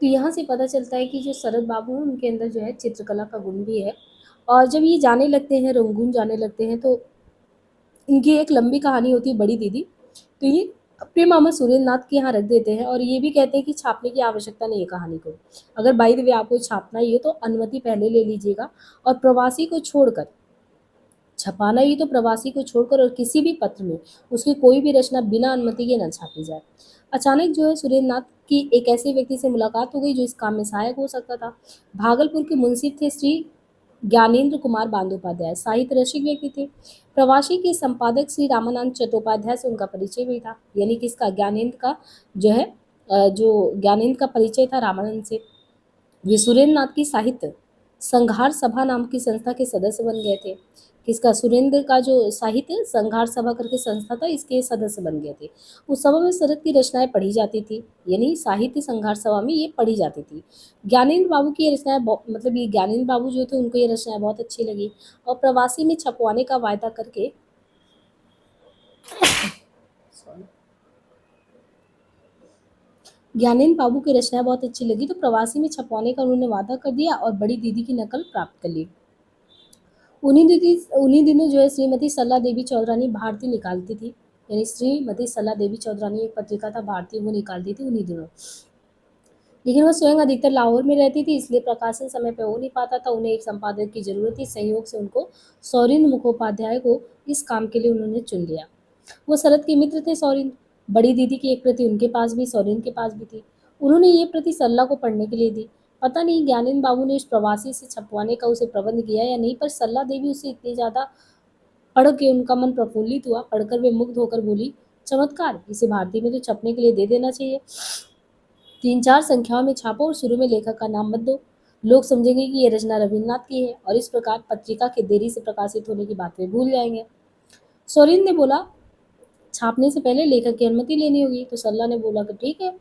तो यहाँ से पता चलता है कि जो शरद बाबू हैं उनके अंदर जो है चित्रकला का गुण भी है। और जब ये जाने लगते हैं, रंगून जाने लगते हैं, तो इनकी एक लंबी कहानी होती है बड़ी दीदी। तो ये अपने मामा सुरेंद्र नाथ के यहाँ रख देते हैं और ये भी कहते हैं कि छापने की आवश्यकता नहीं है कहानी को। अगर बाई द वे आपको छापना ही है तो अनुमति पहले ले लीजिएगा। और प्रवासी को छोड़कर, छपाना ही तो प्रवासी को छोड़कर और किसी भी पत्र में उसकी कोई भी रचना बिना अनुमति के न छापी जाए। अचानक जो है सुरेंद्र नाथ की एक ऐसे व्यक्ति से मुलाकात हो गई जो इस काम में सहायक हो सकता था। भागलपुर के मुंसिफ थे श्री ज्ञानेंद्र कुमार बांदोपाध्याय, साहित्य रसिक व्यक्ति थे। प्रवासी के संपादक श्री रामानंद चट्टोपाध्याय से उनका परिचय भी था। यानी कि इसका ज्ञानेंद्र का जो है जो ज्ञानेंद्र का परिचय था रामानंद से। वे सुरेंद्र नाथ की साहित्य संघार सभा नाम की संस्था के सदस्य बन गए थे। किसका? सुरेंद्र का जो साहित्य संघार सभा करके संस्था था, इसके सदस्य बन गए थे। उस सभा में शरद की रचनाएं पढ़ी जाती थी, यानी साहित्य संघार सभा में ये पढ़ी जाती थी। ज्ञानेंद्र बाबू की ये रचनाएं मतलब ये ज्ञानेंद्र बाबू जो थे उनको ये रचनाएं बहुत अच्छी लगी और प्रवासी में छपवाने का वायदा करके ज्ञानेंद्र बाबू की रचनाएं बहुत अच्छी लगी तो प्रवासी में छपवाने का उन्होंने वादा कर दिया और बड़ी दीदी की नकल प्राप्त कर ली। उन्हीं दिनों जो है श्रीमती सरला देवी चौधरानी भारती निकालती थी। यानी श्रीमती सरला देवी चौधरानी एक पत्रिका था भारती, वो निकालती थी उन्हीं दिनों। लेकिन वो स्वयं अधिकतर लाहौर में रहती थी, इसलिए प्रकाशन समय पे हो नहीं पाता था। उन्हें एक संपादक की जरूरत थी। सहयोग से उनको सौरिंद्र मुखोपाध्याय को इस काम के लिए उन्होंने चुन लिया। वो शरद के मित्र थे सौरिंद्र। बड़ी दीदी की एक प्रति उनके पास भी, सौरिंद्र के पास भी थी। उन्होंने ये प्रति सरला को पढ़ने के लिए दी। पता नहीं ज्ञानेंद्र बाबू ने इस प्रवासी से छपवाने का उसे प्रबंध किया या नहीं, पर सरला देवी उसे इतनी ज्यादा पढ़ के उनका मन प्रफुल्लित हुआ। पढ़कर वे मुग्ध होकर बोली, चमत्कार, इसे भारती में तो छपने के लिए दे देना चाहिए। 3-4 संख्याओं में छापो और शुरू में लेखक का नाम मत दो। लोग समझेंगे कि ये रचना रविन्द्रनाथ की है और इस प्रकार पत्रिका के देरी से प्रकाशित होने की बात वे भूल जाएंगे। सोरेन ने बोला, छापने से पहले लेखक की अनुमति लेनी होगी। तो सरला ने बोला कि ठीक है,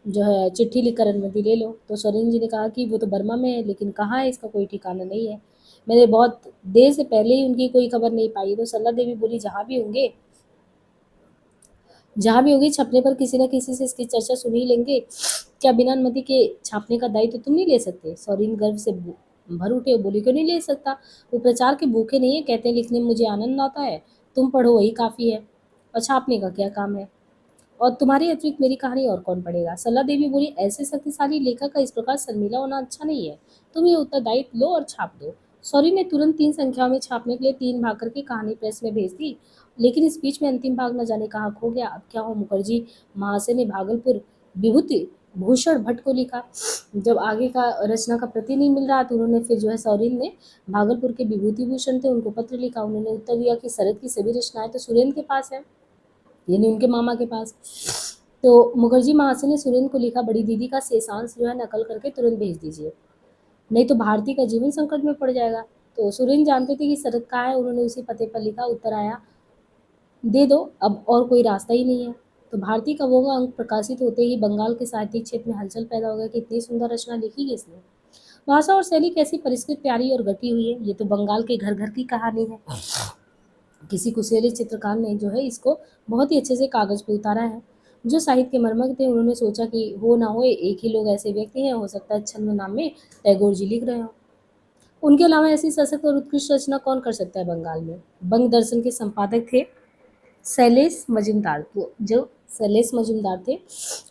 जो है चिट्ठी लिखकर अनुमति ले लो। तो सोरेन जी ने कहा कि वो तो बर्मा में है, लेकिन कहाँ है इसका कोई ठिकाना नहीं है। मैंने बहुत देर से पहले ही उनकी कोई खबर नहीं पाई। तो सरला देवी बोली, जहाँ भी होंगे छपने पर किसी न किसी से इसकी चर्चा सुन ही लेंगे। क्या बिना अनुमति के छापने का दायित्व तुम नहीं ले सकते? सौरीन गर्व से भर उठे, बोली, क्यों नहीं ले सकता? वो प्रचार के भूखे नहीं है, कहते हैं लिखने में मुझे आनंद आता है, तुम पढ़ो वही काफ़ी है, और छापने का क्या काम है? और तुम्हारे अतिरिक्त मेरी कहानी और कौन पढ़ेगा? सरला देवी बोली, ऐसे शक्तिशाली लेखक का इस प्रकार शर्मिला होना अच्छा नहीं है। तुम ये उत्तरदायित्व लो और छाप दो। सॉरी ने तुरंत 3 संख्याओं में छापने के लिए 3 भाग करके कहानी प्रेस में भेज दी। लेकिन इस बीच में अंतिम भाग न जाने कहाँ खो गया। अब क्या हो? मुखर्जी महाशय ने भागलपुर विभूति भूषण भट्ट को लिखा। जब आगे का रचना का प्रति नहीं मिल रहा तो उन्होंने फिर जो है सौरीन ने भागलपुर के विभूति भूषण थे उनको पत्र लिखा। उन्होंने उत्तर दिया कि शरद की सभी रचनाएं तो सुरेंद्र के पास है, यानी उनके मामा के पास। तो मुखर्जी महाशय ने सुरेंद्र को लिखा, बड़ी दीदी का शेषांश जो है नकल करके तुरंत भेज दीजिए, नहीं तो भारती का जीवन संकट में पड़ जाएगा। तो सुरेंद्र जानते थे कि शरद कहाँ है। उन्होंने उसी पते पर लिखा। उत्तर आया, दे दो, अब और कोई रास्ता ही नहीं है। तो भारती का वो अंक प्रकाशित होते ही बंगाल के साहित्यिक क्षेत्र में हलचल पैदा हो गया कि इतनी सुंदर रचना लिखी किसने। भाषा और शैली कैसी परिष्कृत, प्यारी और घटी हुई है। ये तो बंगाल के घर घर की कहानी है। किसी कुशेले चित्रकार ने जो है इसको बहुत ही अच्छे से कागज पे उतारा है। जो साहित्य के मर्मज्ञ थे उन्होंने सोचा कि हो ना हो एक ही लोग ऐसे व्यक्ति हैं, हो सकता है छंद नाम में टैगोर जी लिख रहे हो। उनके अलावा ऐसी सशक्त और उत्कृष्ट रचना कौन कर सकता है बंगाल में। बंग दर्शन के संपादक थे शैलेश मजुमदार। तो जो शैलेश मजुमदार थे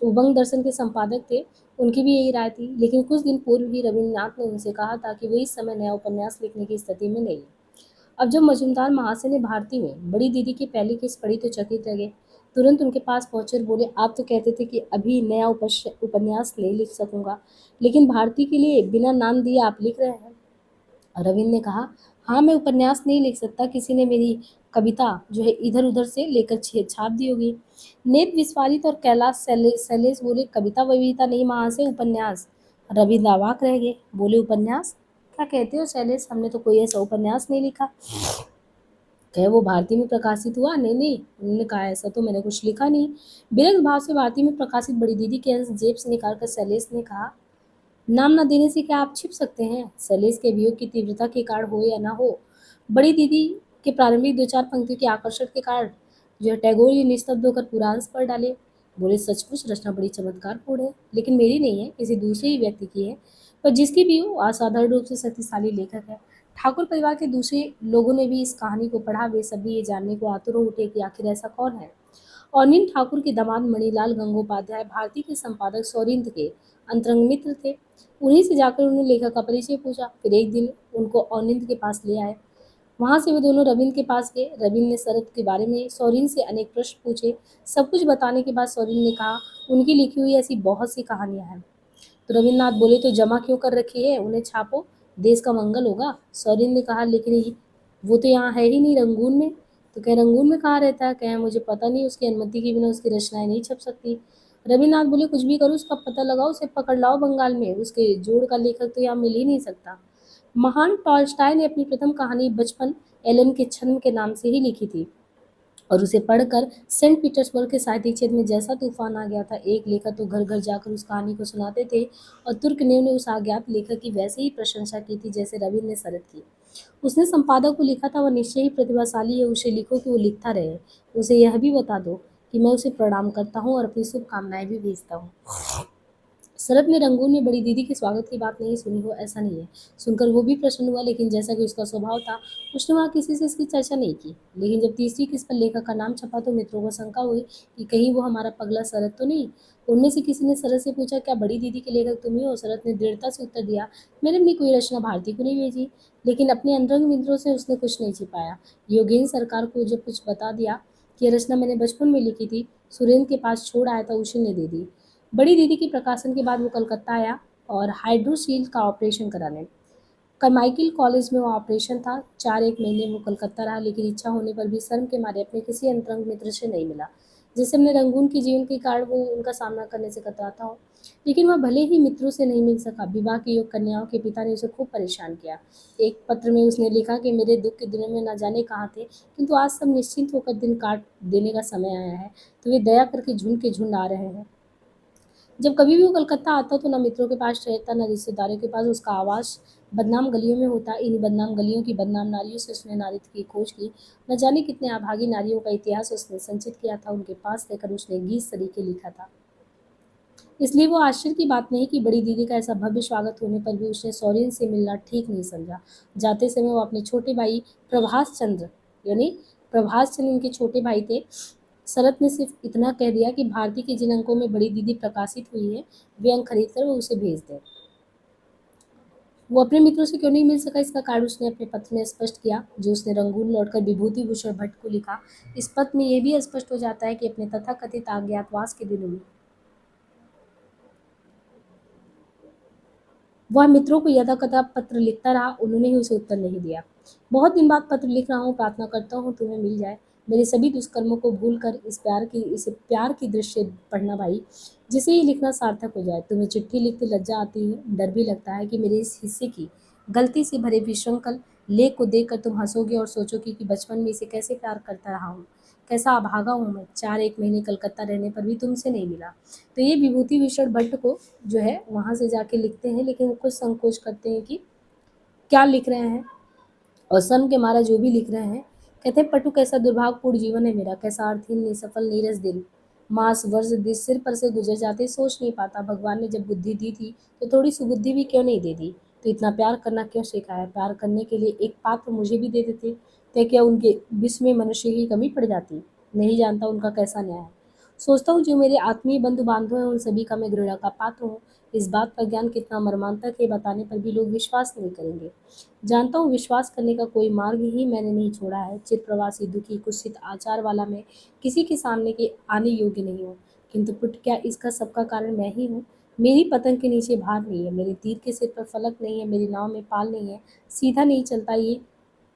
वो बंग दर्शन के संपादक थे। उनकी भी यही राय थी। लेकिन कुछ दिन पूर्व ही रविन्द्रनाथ ने उनसे कहा था कि वो इस समय नया उपन्यास लिखने की स्थिति में नहीं है। अब जब मजुमदार महाशय ने भारती में बड़ी दीदी की पहली किस्त पढ़ी तो चकित रह गए। तुरंत उनके पास पहुंचे और बोले, आप तो कहते थे कि अभी नया उपन्यास नहीं लिख सकूंगा, लेकिन भारती के लिए बिना नाम दिए आप लिख रहे हैं। रविंद्र ने कहा, हाँ मैं उपन्यास नहीं लिख सकता, किसी ने मेरी कविता जो है इधर उधर से लेकर छाप दी होगी। नेत विस्फारित और कैलाश शैलेश बोले, कविता वविता नहीं महाशय, उपन्यास। रविंद्र अवाक रह गए, बोले, उपन्यास क्या कहते हो शैलेश? हमने तो कोई ऐसा उपन्यास नहीं लिखा। कहे, वो भारती में प्रकाशित हुआ? नहीं नहीं, उन्होंने कहा, ऐसा तो मैंने कुछ लिखा नहीं। विरक्त भाव से भारती में प्रकाशित बड़ी दीदी के अंश जेब से निकालकर शैलेश ने कहा, नाम न देने से क्या आप छिप सकते हैं? शैलेश के वियोग की तीव्रता के कारण हो या ना हो, बड़ी दीदी के प्रारंभिक 2-4 पंक्तियों के आकर्षण के कारण जो है टैगोर ये निस्तब्ध होकर पूरा अंश पढ़ डाले। बोले सचमुच रचना बड़ी चमत्कारपूर्ण है, लेकिन मेरी नहीं है, किसी दूसरे ही व्यक्ति की है, पर जिसकी भी हो असाधारण रूप से शक्तिशाली लेखक है। ठाकुर परिवार के दूसरे लोगों ने भी इस कहानी को पढ़ा, वे सभी ये जानने को आतुर हो उठे कि आखिर ऐसा कौन है। अनिल ठाकुर के दामाद मणिलाल गंगोपाध्याय भारती के संपादक सौरिंद के अंतरंग मित्र थे। उन्हीं से जाकर उन्होंने लेखक का परिचय पूछा। फिर एक दिन उनको अनिल के पास ले आए। वहां से वे दोनों रविंद्र के पास गए। रविंद्र ने शरद के बारे में सौरीन से अनेक प्रश्न पूछे। सब कुछ बताने के बाद सौरीन ने कहा, उनकी लिखी हुई ऐसी बहुत सी कहानियां हैं। तो रविन्द्रनाथ बोले, तो जमा क्यों कर रखी है, उन्हें छापो, देश का मंगल होगा। सौरीन ने कहा, लेकिन वो तो यहाँ है ही नहीं, रंगून में। तो कह, रंगून में कहाँ रहता है? कहे, मुझे पता नहीं, उसकी अनुमति के बिना उसकी रचनाएं नहीं छप सकती। रविन्द्रनाथ बोले, कुछ भी करो, उसका पता लगाओ, उसे पकड़ लाओ बंगाल में, उसके जोड़ का लेखक तो यहाँ मिल ही नहीं सकता। महान टॉल्स्टॉय ने अपनी प्रथम कहानी बचपन एलन के छद्म के नाम से ही लिखी थी, और उसे पढ़कर सेंट पीटर्सबर्ग के साहित्यिक क्षेत्र में जैसा तूफान आ गया था। एक लेखक तो घर घर जाकर उस कहानी को सुनाते थे, और तुर्कनेव ने उस अज्ञात लेखक की वैसे ही प्रशंसा की थी जैसे रविंद्र ने शरद की। उसने संपादक को लिखा था, वह निश्चय ही प्रतिभाशाली है, उसे लिखो कि वो लिखता रहे। उसे यह भी बता दो कि मैं उसे प्रणाम करता हूँ और अपनी शुभकामनाएं भी भेजता हूँ। शरद ने रंगून में बड़ी दीदी के स्वागत की बात नहीं सुनी हो, ऐसा नहीं है। सुनकर वो भी प्रसन्न हुआ, लेकिन जैसा कि उसका स्वभाव था, उसने वहाँ किसी से इसकी चर्चा नहीं की। लेकिन जब तीसरी किस्त पर लेखक का नाम छपा तो मित्रों को शंका हुई कि कहीं वो हमारा पगला शरद तो नहीं। उनमें से किसी ने शरद से पूछा, क्या बड़ी दीदी के लेखक तुम ही हो? शरद ने दृढ़ता से उत्तर दिया, मैंने अपनी कोई रचना भारती को नहीं भेजी। लेकिन अपने अंतरंग मित्रों से उसने कुछ नहीं छिपाया। योगेंद्र सरकार को जब कुछ बता दिया कि यह रचना मैंने बचपन में लिखी थी, सुरेंद्र के पास छोड़ आया था, उसी ने दे दी। बड़ी दीदी के प्रकाशन के बाद वो कलकत्ता आया और हाइड्रोसील का ऑपरेशन कराने। करमाइकल कॉलेज में वो ऑपरेशन था। 4 एक महीने वो कलकत्ता रहा, लेकिन इच्छा होने पर भी शर्म के मारे अपने किसी अंतरंग मित्र से नहीं मिला, जैसे अपने रंगून के जीवन के कारण वो उनका सामना करने से कतराता हो। लेकिन वह भले ही मित्रों से नहीं मिल सका, विवाह के योग कन्याओं के पिता ने उसे खूब परेशान किया। एक पत्र में उसने लिखा कि मेरे दुख के दिनों में न जाने कहाँ थे, किंतु आज सब निश्चिंत होकर दिन काट देने का समय आया है, तो वे दया करके झुंड के झुंड आ रहे हैं। जब कभी भी वो कलकत्ता आता तो न मित्रों के पास ठहरता, न रिश्तेदारों के पास। उसका आवास बदनाम गलियों में होता। इन बदनाम गलियों की बदनाम नारियों से उसने नारित्व की खोज की। न जाने कितने अभागी नारियों का इतिहास उसने संचित किया था, उनके पास रहकर उसने गीत सरीखे लिखा था। इसलिए वो आश्चर्य की बात नहीं कि बड़ी दीदी का ऐसा भव्य स्वागत होने पर भी उसने सौरीन से मिलना ठीक नहीं समझा। जाते समय वो अपने छोटे भाई प्रभास चंद्र, यानी प्रभास चंद्र उनके छोटे भाई थे, शरत ने सिर्फ इतना कह दिया कि भारती के जिन अंकों में बड़ी दीदी प्रकाशित हुई है, वे अंक खरीद कर वो उसे भेज दें। वो अपने मित्रों से क्यों नहीं मिल सका, इसका कारण उसने अपने पत्र में स्पष्ट किया, जो उसने रंगून लौटकर विभूति भूषण भट्ट को लिखा। इस पत्र में यह भी स्पष्ट हो जाता है कि अपने तथाकथित अज्ञातवास के दिनों में वह मित्रों को यथाकथा पत्र लिखता रहा, उन्होंने ही उसे उत्तर नहीं दिया। बहुत दिन बाद पत्र लिख रहा हूँ, प्रार्थना करता हूँ तुम्हें मिल जाए। मेरे सभी दुष्कर्मों को भूल कर इस प्यार की दृश्य पढ़ना भाई, जिसे ये लिखना सार्थक हो जाए। तुम्हें चिट्ठी लिखते लज्जा आती है, डर भी लगता है कि मेरे इस हिस्से की गलती से भरे विशृंखल लेख को देखकर तुम हंसोगे और सोचोगे कि बचपन में इसे कैसे प्यार करता रहा हूँ, कैसा अभागा हूँ मैं। 4 एक महीने कलकत्ता रहने पर भी तुमसे नहीं मिला। तो ये विभूति भूषण भट्ट को जो है वहाँ से जाके लिखते हैं, लेकिन वो कुछ संकोच करते हैं कि क्या लिख रहे हैं, और शर्म के मारा जो भी लिख रहे हैं। कहते हैं, पटु कैसा दुर्भाग्यपूर्ण जीवन है मेरा, कैसा अर्थहीन निसफल नीरस दिन। मास वर्ष दिस सिर पर से गुजर जाते, सोच नहीं पाता भगवान ने जब बुद्धि दी थी तो थोड़ी सुबुद्धि भी क्यों नहीं दे दी। तो इतना प्यार करना क्यों सिखाया? प्यार करने के लिए एक पात्र मुझे भी दे देते, तो क्या उनके विश्व में मनुष्य की कमी पड़ जाती? नहीं जानता उनका कैसा न्याय है। सोचता हूँ जो मेरे आत्मीय बंधु बांधव हैं, उन सभी का मैं घृणा का पात्र हूँ। इस बात का ज्ञान कितना मर्मांतक है, बताने पर भी लोग विश्वास नहीं करेंगे। जानता हूँ विश्वास करने का कोई मार्ग ही मैंने नहीं छोड़ा है। चिर प्रवासी दुखी कुत्सित आचार वाला मैं किसी के सामने के आने योग्य नहीं हूँ, किंतु पुट क्या इसका सबका कारण मैं ही हूँ? मेरी पतंग के नीचे भार नहीं है, मेरे तीर के सिर पर फलक नहीं है, मेरी नाव में पाल नहीं है, सीधा नहीं चलता, ये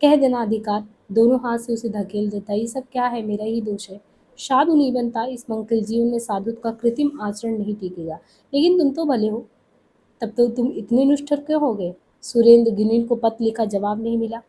कह देना अधिकार दोनों हाथ से उसे धकेल देता। ये सब क्या है? मेरा ही दोष है। साधु नहीं बनता, इस मंगल जीवन में साधुत्व का कृत्रिम आचरण नहीं टिकेगा। लेकिन तुम तो भले हो, तब तो तुम इतने निष्ठुर क्यों हो गए? सुरेंद्र गिन्नी को पत्र लिखा, जवाब नहीं मिला,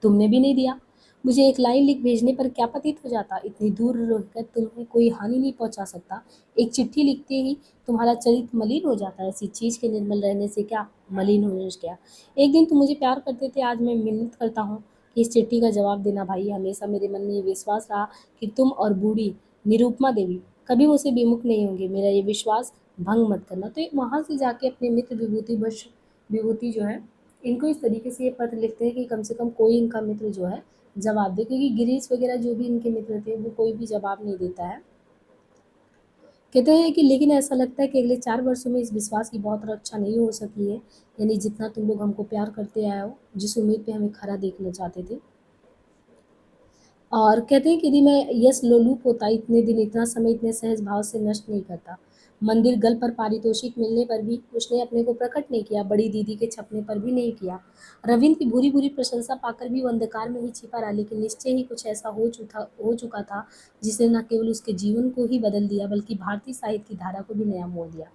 तुमने भी नहीं दिया। मुझे एक लाइन लिख भेजने पर क्या पतित हो जाता? इतनी दूर रहकर तुम्हें कोई हानि नहीं पहुंचा सकता। एक चिट्ठी लिखते ही तुम्हारा चरित्र मलिन हो जाता है। ऐसी चीज के निर्मल रहने से क्या, मलिन होने से क्या? एक दिन तुम मुझे प्यार करते थे, आज मैं मिन्नत करता हूँ कि इस चिट्ठी का जवाब देना भाई। हमेशा मेरे मन में ये विश्वास रहा कि तुम और बूढ़ी निरुपमा देवी कभी मुझसे विमुख नहीं होंगे, मेरा ये विश्वास भंग मत करना। तो वहाँ से जाके अपने मित्र विभूति जो है, इनको इस तरीके से ये पत्र लिखते हैं कि कम से कम कोई इनका मित्र जो है जवाब दे, क्योंकि गिरीश वगैरह जो भी इनके मित्र थे वो कोई भी जवाब नहीं देता है। कहते हैं कि लेकिन ऐसा लगता है कि अगले 4 वर्षों में इस विश्वास की बहुत रक्षा नहीं हो सकी है, यानी जितना तुम लोग हमको प्यार करते आए हो, जिस उम्मीद पे हमें खरा देखना चाहते थे। और कहते हैं कि यदि मैं यश लोलुप होता, इतने दिन, इतना समय इतने सहज भाव से नष्ट नहीं करता। मंदिर गल पर पारितोषिक मिलने पर भी उसने अपने को प्रकट नहीं किया, बड़ी दीदी के छपने पर भी नहीं किया। रविंद्र की बुरी बुरी प्रशंसा पाकर भी वो अंधकार में ही छिपा रहा, लेकिन निश्चय ही कुछ ऐसा हो चुका था जिसने न केवल उसके जीवन को ही बदल दिया, बल्कि भारतीय साहित्य की धारा को भी नया मोड़ दिया।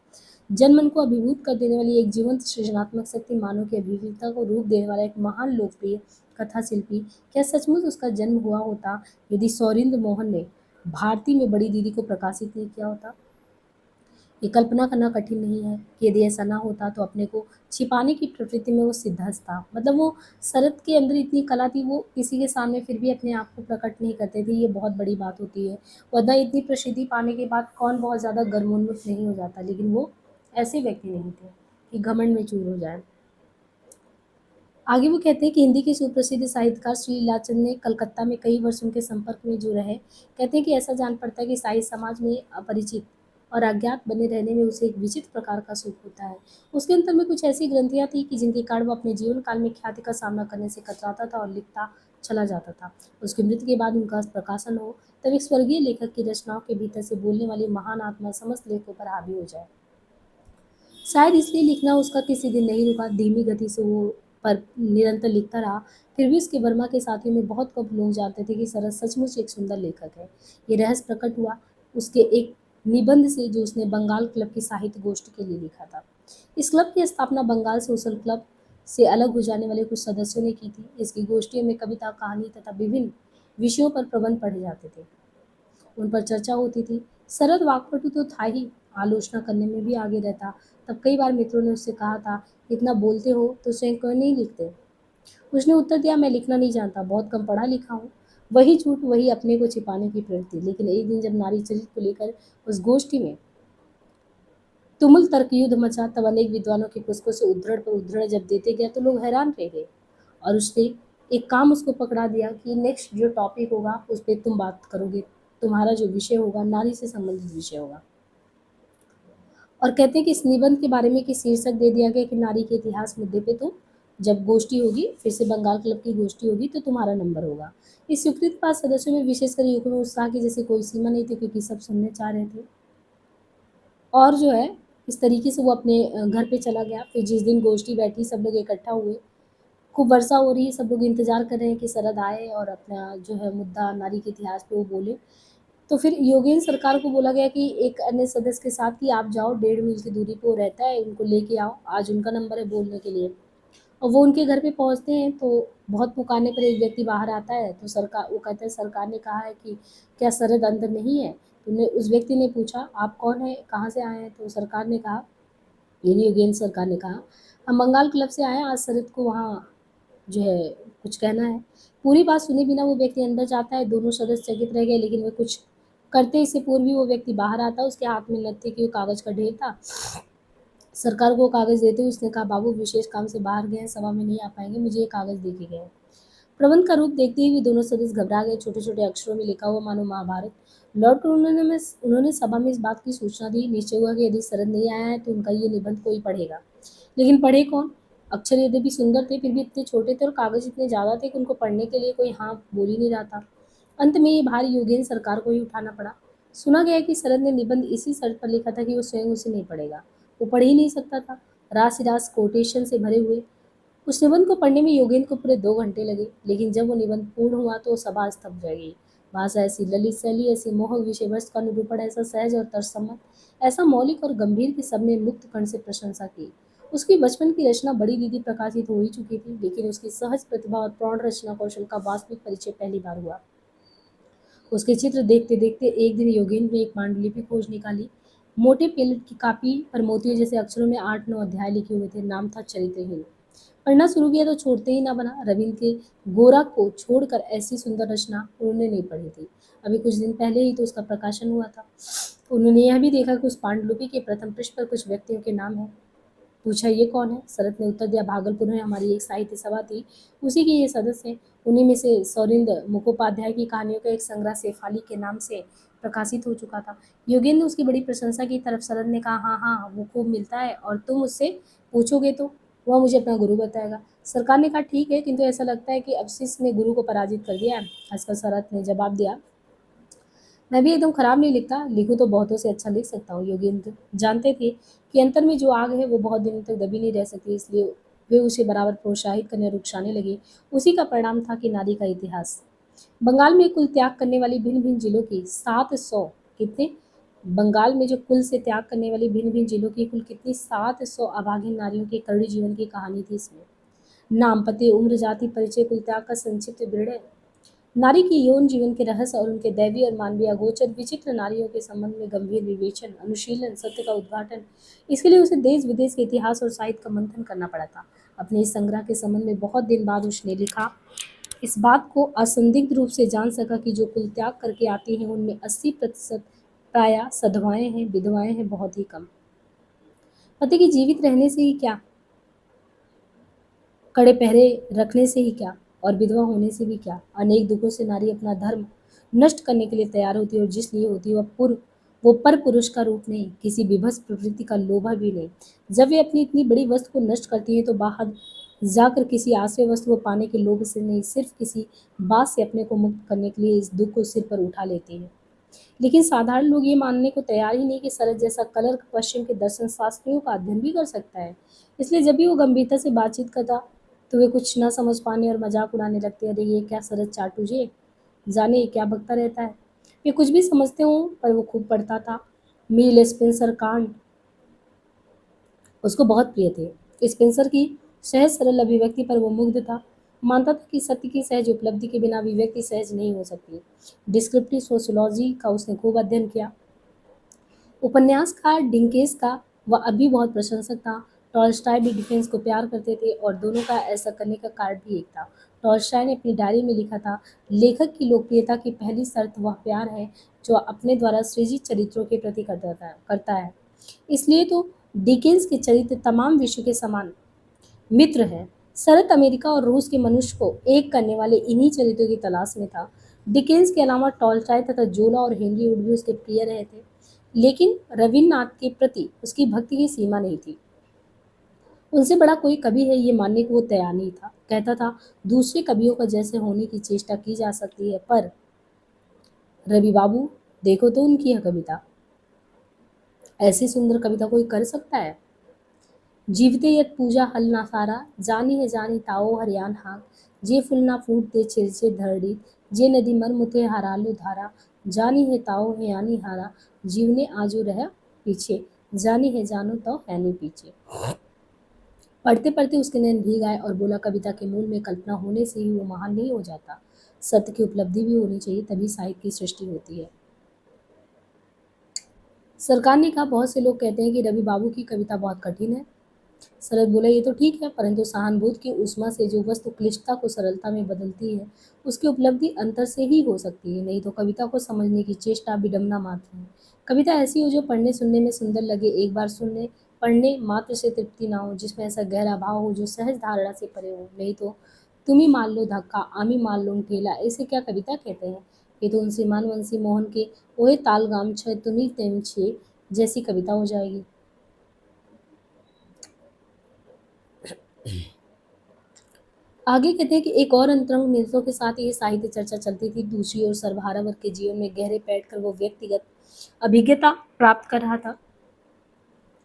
जनमन को अभिभूत कर देने वाली एक जीवंत सृजनात्मक शक्ति, मानव की अभिव्यक्ता को रूप देने वाला एक महान लोकप्रिय कथा शिल्पी, क्या सचमुच उसका जन्म हुआ होता यदि सौरिंद्र मोहन ने भारती में बड़ी दीदी को प्रकाशित नहीं किया होता? ये कल्पना करना कठिन नहीं है कि यदि ऐसा ना होता तो अपने को छिपाने की प्रवृत्ति में वो सिद्धहस्त था। मतलब वो शरद के अंदर इतनी कला थी, वो किसी के सामने फिर भी अपने आप को प्रकट नहीं करते थे, ये बहुत बड़ी बात होती है। वरना इतनी प्रसिद्धि पाने के बाद कौन बहुत ज़्यादा गर्मोन्मुख नहीं हो जाता, लेकिन वो ऐसे व्यक्ति नहीं थे कि घमंड में चूर हो जाए। आगे वो कहते हैं कि हिंदी के सुप्रसिद्ध साहित्यकार श्री लीलाचंद ने कलकत्ता में कई वर्ष उनके संपर्क में जो रहे, कहते हैं कि ऐसा जान पड़ता है कि साहित्य समाज में अपरिचित और अज्ञात बने रहने में उसे एक विचित्र प्रकार का सुख होता है। उसके अंतर में कुछ ऐसी ग्रंथियां थी कि जिनके कारण वो अपने जीवन काल में ख्याति का सामना करने से कतराता था और लिखता चला जाता था। उसकी मृत्यु के बाद उनका प्रकाशन हो, तब एक स्वर्गीय लेखक की रचनाओं के भीतर से बोलने वाली महान आत्मा समस्त लेखों पर हावी हो जाए। शायद इसलिए लिखना उसका किसी दिन नहीं रुका, धीमी गति से वो पर निरंतर लिखता रहा। फिर भी उसके वर्मा के साथियों में बहुत कम लोग जानते थे कि सरस सचमुच एक सुंदर लेखक है। ये रहस्य प्रकट हुआ उसके एक निबंध से जो उसने बंगाल क्लब की साहित्य गोष्ठी के लिए लिखा था। इस क्लब की स्थापना बंगाल सोशल क्लब से अलग हो जाने वाले कुछ सदस्यों ने की थी। इसकी गोष्ठियों में कविता, कहानी तथा विभिन्न विषयों पर प्रबंध पढ़े जाते थे, उन पर चर्चा होती थी। शरद वाकपटु तो था ही, आलोचना करने में भी आगे रहता। तब कई बार मित्रों ने उससे कहा था, इतना बोलते हो तो स्वयं क्यों नहीं लिखते? उसने उत्तर दिया, मैं लिखना नहीं जानता, बहुत कम पढ़ा लिखा हूँ। वही झूठ, वही अपने को छिपाने की प्रवृत्ति। लेकिन एक दिन जब नारी चरित्र को लेकर उस गोष्ठी में तुमुल तर्क युद्ध मचा, तब अनेक विद्वानों के पुस्तकों से उद्धरण पर उद्धरण जब देते गया तो लोग हैरान रह गए। और उसने एक काम उसको पकड़ा दिया कि नेक्स्ट जो टॉपिक होगा उस पर तुम बात करोगे, तुम्हारा जो विषय होगा नारी से संबंधित विषय होगा। और कहते हैं कि इस निबंध के बारे में कि शीर्षक दे दिया गया कि नारी के इतिहास मुद्दे पे तो जब गोष्ठी होगी, फिर से बंगाल क्लब की गोष्ठी होगी तो तुम्हारा नंबर होगा। इस स्वीकृत पास सदस्यों में विशेषकर युवकों में उत्साह की जैसे कोई सीमा नहीं थी, क्योंकि सब सुनने चाह रहे थे। और जो है इस तरीके से वो अपने घर पे चला गया। फिर जिस दिन गोष्ठी बैठी, सब लोग इकट्ठा हुए, खूब वर्षा हो रही है, सब लोग इंतजार कर रहे हैं कि शरद आए और अपना जो है मुद्दा नारी के इतिहास पे वो बोले। तो फिर योगेंद्र सरकार को बोला गया कि एक अन्य सदस्य के साथ कि आप जाओ, 1.5 मील की दूरी पे वो रहता है, उनको लेके आओ, आज उनका नंबर है बोलने के लिए। और वो उनके घर पे पहुंचते हैं तो बहुत पुकारने पर एक व्यक्ति बाहर आता है, तो सरकार वो कहते हैं सरकार ने कहा है कि क्या शरद अंदर नहीं है? तो उस व्यक्ति ने पूछा, आप कौन है, कहाँ से आए हैं? तो सरकार ने कहा, यानी योगेंद्र सरकार ने कहा, हम बंगाल क्लब से आए हैं, आज शरद को वहाँ जो है कुछ कहना है। पूरी बात सुने बिना वो व्यक्ति अंदर जाता है, दोनों सदस्य चकित रह गए, लेकिन वह कुछ करते इससे पूर्व भी वो व्यक्ति बाहर आता है, उसके हाथ में नत्थे की कागज का ढेर था। सरकार को कागज देते हुए उसने कहा, बाबू विशेष काम से बाहर गए हैं, सभा में नहीं आ पाएंगे, मुझे ये कागज दे के गए। प्रबंध का रूप देखते ही दोनों सदस्य घबरा गए, छोटे छोटे अक्षरों में लिखा हुआ मानो महाभारत। लौट कर उन्होंने सभा में इस बात की सूचना दी। निश्चय हुआ कि यदि शरद नहीं आया है तो उनका ये निबंध कोई पढ़ेगा, लेकिन पढ़े कौन? अक्षर यद्यपि सुंदर थे, फिर भी इतने छोटे थे और कागज इतने ज्यादा थे कि उनको पढ़ने के लिए कोई हाँ बोल ही नहीं रहा था। अंत में ये भार योगेंद्र सरकार को ही उठाना पड़ा। सुना गया कि शरद ने निबंध इसी शर्त पर लिखा था कि वो स्वयं उसे नहीं पढ़ेगा, वो पढ़ ही नहीं सकता था, रास रास कोटेशन से भरे हुए। उस निबंध को पढ़ने में योगेंद्र को पूरे 2 घंटे लगे, लेकिन जब वो निबंध पूर्ण हुआ तो सभा स्तब्ध रह गई। भाषा ऐसी ललित शैली, ऐसी मोहक विषय वस्तु का निरूपण ऐसा सहज और तर्कसम्मत, ऐसा मौलिक और गंभीर कि सबने मुक्त कर्ण से प्रशंसा की। उसकी बचपन की रचना बड़ी दीदी प्रकाशित हो ही चुकी थी, लेकिन उसकी सहज प्रतिभा और प्रौढ़ रचना कौशल का वास्तविक परिचय पहली बार हुआ। उसके चित्र देखते देखते एक दिन योगेंद्र ने एक पांडुलिपि खोज निकाली। मोटे पेलेट की कापी पर मोतियों जैसे अक्षरों में 8-9 अध्याय लिखे हुए थे। नाम था चरित्रहीन। पढ़ना शुरू किया तो छोड़ते ही ना बना। रविंद्र के गोरा को छोड़कर ऐसी सुंदर रचना उन्होंने नहीं पढ़ी थी। अभी कुछ दिन पहले ही तो उसका प्रकाशन हुआ था। उन्होंने यह भी देखा कि उस पांडुलिपि के प्रथम पृष्ठ पर कुछ व्यक्तियों के नाम हैं। पूछा, ये कौन है? शरत ने उत्तर दिया, भागलपुर में हमारी एक साहित्य सभा थी, उसी के ये सदस्य हैं। उन्हीं में से सौरिंद मुखोपाध्याय की कहानियों का एक संग्रह शेफाली के नाम से प्रकाशित हो चुका था। योगेंद्र ने उसकी बड़ी प्रशंसा की तरफ शरद ने कहा, हाँ हाँ, वो खूब मिलता है, और तुम उससे पूछोगे तो वह मुझे अपना गुरु बताएगा। सरकार ने कहा, ठीक है, किंतु ऐसा लगता है कि अब शिष्य ने गुरु को पराजित कर दिया है। हंसकर शरद ने जवाब दिया, मैं भी एकदम खराब नहीं लिखता, लिखूं तो बहुतों से अच्छा लिख सकता हूँ। योगेंद्र जानते थे कि अंतर में जो आग है वो बहुत दिनों तक दबी नहीं रह सकती, इसलिए वे उसे बराबर प्रोत्साहित करने और उकसाने लगे। उसी का परिणाम था कि नारी का इतिहास। बंगाल में कुल त्याग करने वाली भिन्न भिन्न जिलों की 700 कितने बंगाल में जो कुल से त्याग करने वाली भिन्न भिन्न जिलों की कुल कितनी 700 अभागिन नारियों के करुणी जीवन की कहानी थी इसमें। नाम, पते, उम्र, जाति, परिचय, कुल त्याग का संक्षिप्त विवरण। नारी की यौन जीवन के रहस्य और उनके दैवीय और मानवीय अगोचर विचित्र नारियों के संबंध में गंभीर विवेचन, अनुशीलन, सत्य का उद्घाटन। इसके लिए उसे देश विदेश के इतिहास और साहित्य का मंथन करना पड़ा था। अपने इस संग्रह के संबंध में बहुत दिन बाद उसने लिखा, इस बात को असंदिग्ध रूप से जान सका कि जो कुल त्याग करके आती हैं उनमें 80% प्रायः सधवाएं हैं, विधवाएं हैं बहुत ही कम। पति के जीवित रहने से ही क्या, कड़े पहरे रखने से ही क्या, और विधवा होने से भी क्या। अनेक दुखों से नारी अपना धर्म नष्ट करने के लिए तैयार होती है, और जिसलिए होती है वो पर पुरुष का रूप नहीं, किसी विभत्स प्रवृत्ति का लोभा भी नहीं। जब वे अपनी इतनी बड़ी वस्तु को नष्ट करती है तो बाहर जाकर किसी आश्रय वस्तु को पाने के लोभ से नहीं, सिर्फ किसी बात से अपने को मुक्त करने के लिए इस दुख को सिर पर उठा लेती है। लेकिन साधारण लोग ये मानने को तैयार ही नहीं कि शरद जैसा कलर्क पश्चिम के दर्शन शास्त्रियों का अध्ययन भी कर सकता है। इसलिए जब भी वो गंभीरता से बातचीत करता तो वे कुछ न समझ पाने और मजाक उड़ाने लगते, अरे ये क्या शरद चाटू जी, जाने ये क्या बकता रहता है। वे कुछ भी समझते हो, पर वो खूब पढ़ता था। मील स्पेंसर कांड उसको बहुत प्रिय थे। स्पेंसर की सहज सरल अभिव्यक्ति पर वो मुग्ध था। मानता था कि सत्य की सहज उपलब्धि के बिना अभिव्यक्ति सहज नहीं हो सकती। डिस्क्रिप्टिव सोशियोलॉजी का उसने खूब अध्ययन किया। उपन्यासकार डिंकेस का वह अभी बहुत प्रशंसक था। टॉल्स्टॉय भी डिफेंस को प्यार करते थे, और दोनों का ऐसा करने का कारण भी एक था। टॉल्स्टॉय ने अपनी डायरी में लिखा था, लेखक की लोकप्रियता की पहली शर्त वह प्यार है जो अपने द्वारा सृजित चरित्रों के प्रति करता है। इसलिए तो डिकेंस के चरित्र तमाम विश्व के समान मित्र हैं। शरत अमेरिका और रूस के मनुष्य को एक करने वाले इन्हीं चरित्रों की तलाश में था। डिकेंस के अलावा टॉल्स्टॉय तथा जोला और हेनरी वुड भी उसके प्रिय रहे थे, लेकिन रवीन्द्रनाथ के प्रति उसकी भक्ति की सीमा नहीं थी। उनसे बड़ा कोई कवि है ये मानने को वो तैयार नहीं था। कहता था, दूसरे कवियों का जैसे होने की चेष्टा की जा सकती है, पर रवि बाबू देखो तो उनकी यह कविता, ऐसी सुंदर कविता कोई कर सकता है? जीवते यत पूजा हल ना सारा, जानी है जानी ताओ हरियाण हाक, जे फुल ना फूट दे छिरछे धरड़ी, जे नदी मर मुथे हरालू धारा, जानी है ताओ है यानी हारा, जीवने आजू रह पीछे, जानी है जानो तो है नहीं पीछे। पढ़ते पढ़ते उसके नैन भीग आए और बोला, कविता के मूल में कल्पना होने से ही वो महान नहीं हो जाता, सत्य की उपलब्धि भी होनी चाहिए, तभी साहित्य की सृष्टि होती है। सरकार ने कहा, बहुत से लोग कहते हैं कि रवि बाबू की कविता बहुत कठिन है। शरद बोला, ये तो ठीक है, परंतु सहानुभूति की उष्मा से जो वस्तु क्लिष्टता को सरलता में बदलती है, उसकी उपलब्धि अंतर से ही हो सकती है। नहीं तो कविता को समझने की चेष्टा विडम्बना मात्र है। कविता ऐसी हो जो पढ़ने सुनने में सुंदर लगे, एक बार सुनने पढ़ने मात्र से तृप्ति ना हो, जिसमें ऐसा गहरा भाव हो जो सहज धारणा से परे हो। नहीं तो तुम ही मान लो धक्का, आमी मान लो ठेला, ऐसे क्या कविता कहते हैं? ये तो उनसे मानवंशी मोहन के ओहे तालगाम छ तुम्ही तेम छे जैसी कविता हो जाएगी। आगे कहते हैं कि एक और अंतरंग मित्रों के साथ ये साहित्य चर्चा चलती थी। दूसरी ओर सर्वहारा वर्ग के जीवन में गहरे बैठकर वो व्यक्तिगत अभिज्ञता प्राप्त कर रहा था।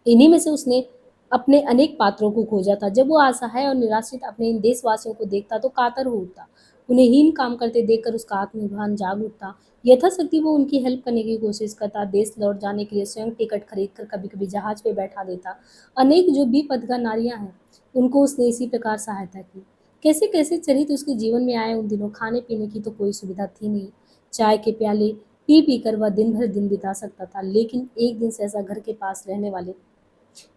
इन्हीं में से उसने अपने अनेक पात्रों को खोजा था। जब वो असहाय और निराश्रित अपने इन देशवासियों को देखता तो कातर हो उठता। उन्हें हीन काम करते देखकर उसका आत्माभिमान जाग उठता। यथाशक्ति वो उनकी हेल्प करने की कोशिश करता। देश लौट जाने के लिए स्वयं टिकट खरीद कर कभी कभी जहाज पे बैठा देता। अनेक जो बेपदगा नारियां हैं उनको उसने इसी प्रकार सहायता की। कैसे कैसे चरित्र उसके जीवन में आए उन दिनों। खाने पीने की तो कोई सुविधा थी नहीं। चाय के प्याले पी पी कर वह दिन भर दिन बिता सकता था। लेकिन एक दिन सहसा घर के पास रहने वाले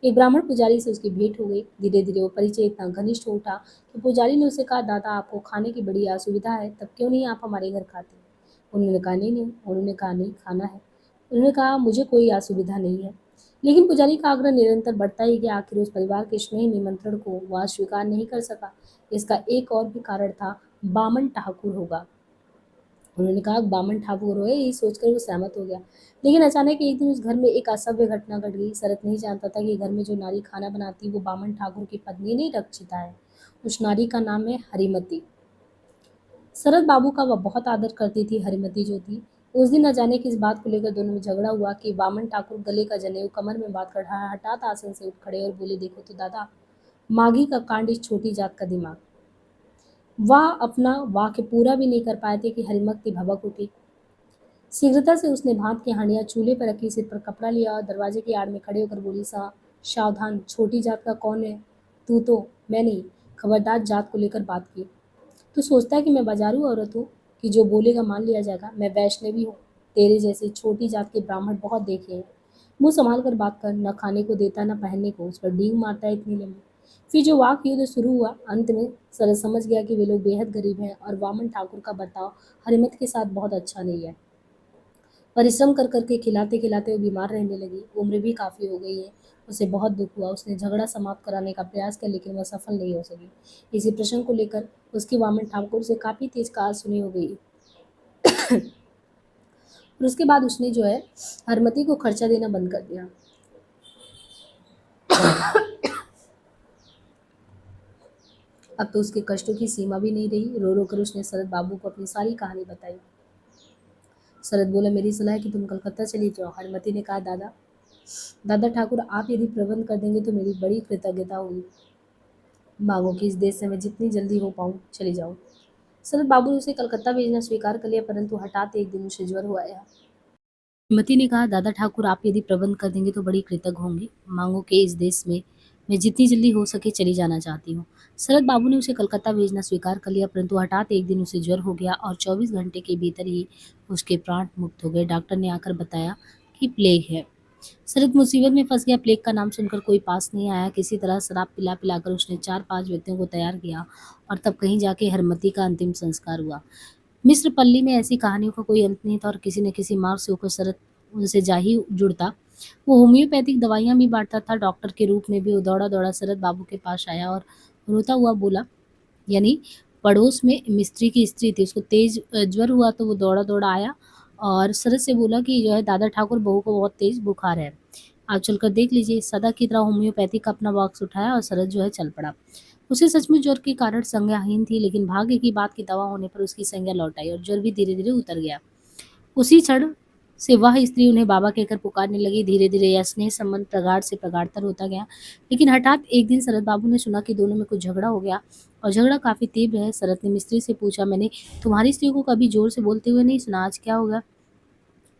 एक ब्राह्मण पुजारी से उसकी भेंट हो गई। धीरे धीरे वो परिचय इतना घनिष्ठ हो उठा कि पुजारी ने उसे कहा, दादा आपको खाने की बड़ी असुविधा है, तब क्यों नहीं आप हमारे घर खाते? उन्होंने कहा नहीं नहीं, उन्होंने कहा नहीं खाना है। उन्होंने कहा मुझे कोई असुविधा नहीं है। लेकिन पुजारी का आग्रह निरंतर बढ़ता ही गया। आखिर उस परिवार के स्नेह निमंत्रण को वह स्वीकार नहीं कर सका। इसका एक और भी कारण था, बामन ठाकुर होगा। उन्होंने कहा बामन ठाकुर है, ये सोचकर वो सहमत हो गया। लेकिन अचानक एक दिन उस घर में एक असभ्य घटना घट गई। शरत नहीं जानता था कि घर में जो नारी खाना बनाती वो बामन ठाकुर की पत्नी नहीं रक्षिता है। उस नारी का नाम है हरिमती। शरद बाबू का वह बहुत आदर करती थी हरिमती जो थी। उस दिन न जाने किस बात को लेकर दोनों में झगड़ा हुआ कि बामन ठाकुर गले का जनेऊ कमर में बांध कर हठात आसन से उठ खड़े और बोले, देखो तो दादा, माघी का कांड इस छोटी जात का दिमाग। वह अपना वाक्य पूरा भी नहीं कर पाए थे कि हरिमती भभक उठी। शीघ्रता से उसने भात की हांडियां चूल्हे पर रखी, सिर पर कपड़ा लिया और दरवाजे की आड़ में खड़े होकर बोली, सा सावधान, छोटी जात का कौन है तू? तो मैं नहीं। खबरदार जात को लेकर बात की। तू सोचता है कि मैं बाजारू औरत हूँ कि जो बोलेगा मान लिया जाएगा? मैं वैष्णवी हूँ। तेरे जैसे छोटी जात के ब्राह्मण बहुत देखे हैं। मुंह संभाल कर बात कर, न खाने को देता न पहनने को। उस पर डींग मारता है इतनी लंबी। फिर जो वाक युद्ध शुरू हुआ, अंत में सरस समझ गया कि वे लोग बेहद गरीब हैं और वामन ठाकुर का बर्ताव हरिमत के साथ बहुत अच्छा नहीं है। परिश्रम कर करके खिलाते खिलाते वो बीमार रहने लगी। उम्र भी काफ़ी हो गई है। उसे बहुत दुख हुआ। उसने झगड़ा समाप्त कराने का प्रयास किया लेकिन वह सफल नहीं हो सकी। इसी प्रश्न को लेकर उसकी वामन ठाकुर से काफ़ी तेज कार सुनी हो गई। और उसके बाद उसने जो है हरमती को खर्चा देना बंद कर दिया। अब तो उसके कष्टों की सीमा भी नहीं रही। रो रो कर उसने शरद बाबू को अपनी सारी कहानी बताई। शरद बोला, मेरी सलाह है कि तुम कलकत्ता चली जाओ। हरमती ने कहा, दादा दादा ठाकुर, आप यदि प्रबंध कर देंगे तो मेरी बड़ी कृतज्ञता होगी। मांगो कि इस देश से मैं जितनी जल्दी हो पाऊँ चली जाऊँ। शरद बाबू ने उसे कलकत्ता भेजना स्वीकार कर लिया, परंतु हठात एक दिन उसे ज्वर हुआ आया। मती ने कहा, दादा ठाकुर, आप यदि प्रबंध कर देंगे तो बड़ी कृतज्ञ होंगे। मांगो कि इस देश में मैं जितनी जल्दी हो सके चली जाना चाहती हूँ। शरद बाबू ने उसे कलकत्ता भेजना स्वीकार कर लिया, परंतु हठात एक दिन उसे ज्वर हो गया और 24 घंटे के भीतर ही उसके प्राण मुक्त हो गए। डॉक्टर ने आकर बताया कि प्लेग है। शरद मुसीबत में फंस गया। प्लेग का नाम सुनकर कोई पास नहीं आया। किसी तरह शराब पिला पिलाकर उसने 4-5 व्यक्तियों को तैयार किया और तब कहीं जाके हरमती का अंतिम संस्कार हुआ। मिस्र पल्ली में ऐसी कहानियों का कोई अंत नहीं था और किसी न किसी मार्ग से होकर शरद उनसे जा ही जुड़ता। वो होम्योपैथिक दवाइयाँ भी बाँटता था। डॉक्टर के रूप में भी वो दौड़ा-दौड़ा शरद बाबू के पास आया और रोता हुआ बोला, यानी पड़ोस में मिस्त्री की स्त्री थी, उसको तेज़ ज्वर हुआ तो वो दौड़ा-दौड़ा आया और शरद से बोला कि जो है दादा ठाकुर, बहू को बहुत तेज़ बुखार है। आप चलकर देख लीजिए। सदा की तरह होम्योपैथी का अपना बॉक्स उठाया और शरद जो है चल पड़ा। उसे सचमुच ज्वर के कारण संज्ञाहीन थी, लेकिन भाग्य की बात की दवा होने पर उसकी संज्ञा लौट आई और ज्वर भी धीरे-धीरे उतर गया। उसी क्षण से वह स्त्री उन्हें बाबा कहकर पुकारने लगी। धीरे-धीरे यह स्नेह संबंध प्रगाढ़ से प्रगाढ़तर होता गया। लेकिन हठात एक दिन शरद बाबू ने सुना कि दोनों में कुछ झगड़ा हो गया और झगड़ा काफ़ी तीव्र है। शरद ने मिस्त्री से पूछा, मैंने तुम्हारी स्त्री को कभी जोर से बोलते हुए नहीं सुना, आज क्या हो गया?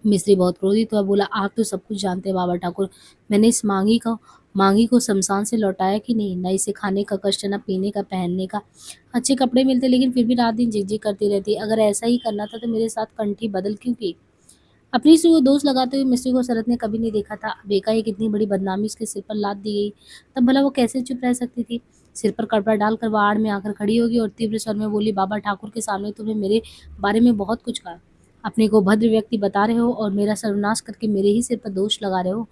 मिस्त्री बहुत क्रोधित हुआ, बोला, आप तो सब कुछ जानते हैं बाबा ठाकुर। मैंने इस मांगी को शमशान से लौटाया कि नहीं? न इसे खाने का कष्ट, न पीने का, पहनने का। अच्छे कपड़े मिलते लेकिन फिर भी रात दिन झिकझिक करती रहती। अगर ऐसा ही करना था तो मेरे साथ कंठी बदल क्यों की? अपनी स्त्री को दोष लगाते हुए मिस्त्री को शरद ने कभी नहीं देखा था। अब एकाएक इतनी बड़ी बदनामी उसके सिर पर लाद दी गई। तब भला वो कैसे चुप रह सकती थी? सिर पर कपड़ा डालकर वह आड़ में आकर खड़ी होगी और तीव्र स्वर में बोली, बाबा ठाकुर के सामने तुमने मेरे बारे में बहुत कुछ कहा। अपने को भद्र व्यक्ति बता रहे हो और मेरा सर्वनाश करके मेरे ही सिर पर दोष लगा रहे हो।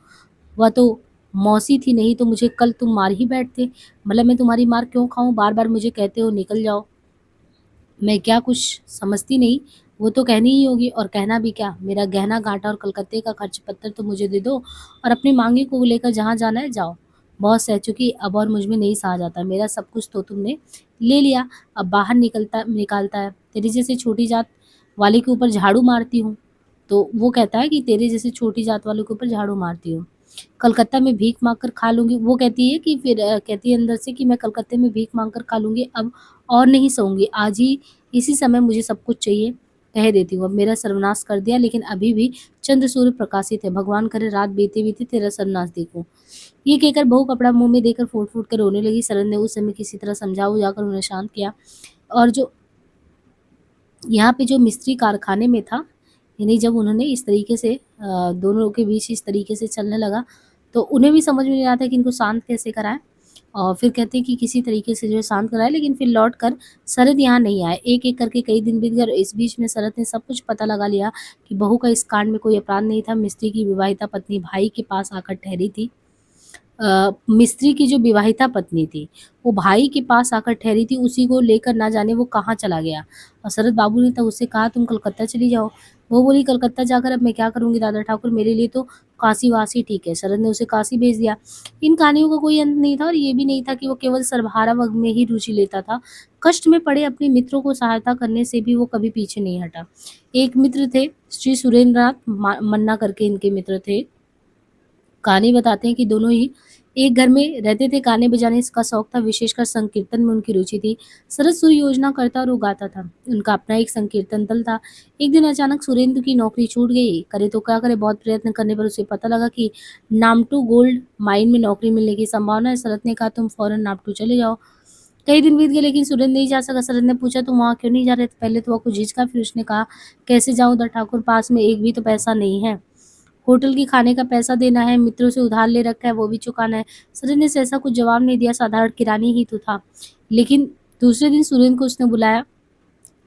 वह तो मौसी थी, नहीं तो मुझे कल तुम मार ही बैठते। भला मैं तुम्हारी मार क्यों खाऊं? बार बार मुझे कहते हो निकल जाओ। मैं क्या कुछ समझती नहीं? वो तो कहनी ही होगी, और कहना भी क्या। मेरा गहना गांठा और कलकत्ते का खर्च पत्तर तो मुझे दे दो और अपनी मांगी को लेकर जहाँ जाना है जाओ। बहुत सह चुकी, अब और मुझ में नहीं सहा जाता। मेरा सब कुछ तो तुमने ले लिया, अब बाहर निकालता है। तेरी जैसे छोटी जात वाले के ऊपर झाड़ू मारती हूँ। तो वो कहता है कि तेरे जैसे छोटी जात वालों के ऊपर झाड़ू मारती हूँ। कलकत्ता में भीख मांग कर खा लूंगी। वो कहती है कि फिर कहती है अंदर से कि मैं कलकत्ते में भीख मांग कर खा लूंगी, अब और नहीं सहूंगी। आज ही इसी समय मुझे सब कुछ चाहिए। कह देती हूँ, अब मेरा सर्वनाश कर दिया, लेकिन अभी भी चंद्र सूर्य प्रकाशित है। भगवान करे रात बीते बीते तेरा सर्वनाश देखूं। ये कहकर बहू कपड़ा मुंह में देकर फूट फूट कर रोने लगी। शरद ने उस समय किसी तरह समझा बुझाकर उन्हें शांत किया। और जो यहाँ पे जो मिस्त्री कारखाने में था, यानी जब उन्होंने इस तरीके से दोनों के बीच इस तरीके से चलने लगा, तो उन्हें भी समझ में नहीं आता कि इनको शांत कैसे कराएं। और फिर कहते हैं कि किसी तरीके से जो है शांत कराया, लेकिन फिर लौट कर शरद यहाँ नहीं आए। एक-एक करके कई दिन बीत गए और इस बीच में शरद ने सब कुछ पता लगा लिया कि बहू का इस कांड में कोई अपराध नहीं था। मिस्त्री की विवाहिता पत्नी भाई के पास आकर ठहरी थी। मिस्त्री की जो विवाहिता पत्नी थी, वो भाई के पास आकर ठहरी थी, उसी को लेकर ना जाने वो कहाँ चला गया। और शरद बाबू ने तब उससे कहा, तुम कलकत्ता चली जाओ। वो बोली, कलकत्ता जाकर अब मैं क्या करूँगी दादा ठाकुर, मेरे लिए तो काशी-वासी ठीक है। शरद ने उसे काशी भेज दिया। इन कहानियों का कोई अंत नहीं था और ये भी नहीं था कि वो केवल सर्वहारा वग में ही रुचि लेता था। कष्ट में पड़े अपने मित्रों को सहायता करने से भी वो कभी पीछे नहीं हटा। एक मित्र थे, श्री सुरेंद्रनाथ मन्ना करके इनके मित्र थे। कहानी बताते हैं कि दोनों ही एक घर में रहते थे। गाने बजाने का शौक था, विशेषकर संकीर्तन में उनकी रुचि थी। सरस सुर योजना करता और वो गाता था। उनका अपना एक संकीर्तन दल था। एक दिन अचानक सुरेंद्र की नौकरी छूट गई। करे तो क्या करे, बहुत प्रयत्न करने पर उसे पता लगा कि नामटू गोल्ड माइन में नौकरी मिलने की संभावना है। शरद ने कहा, तुम फौरन नामटू चले जाओ। कई दिन बीत गए लेकिन सुरेंद्र नहीं जा सका। शरद ने पूछा, तुम वहाँ क्यों नहीं जा रहे? पहले तो वह कुछ झिझका, फिर उसने कहा, कैसे जाऊं उधर ठाकुर, पास में एक भी तो पैसा नहीं है। होटल के खाने का पैसा देना है, मित्रों से उधार ले रखा है वो भी चुकाना है। सुरेंद्र ने सहसा कुछ जवाब नहीं दिया, साधारण किरानी ही तो था। लेकिन दूसरे दिन सुरेंद्र को उसने बुलाया।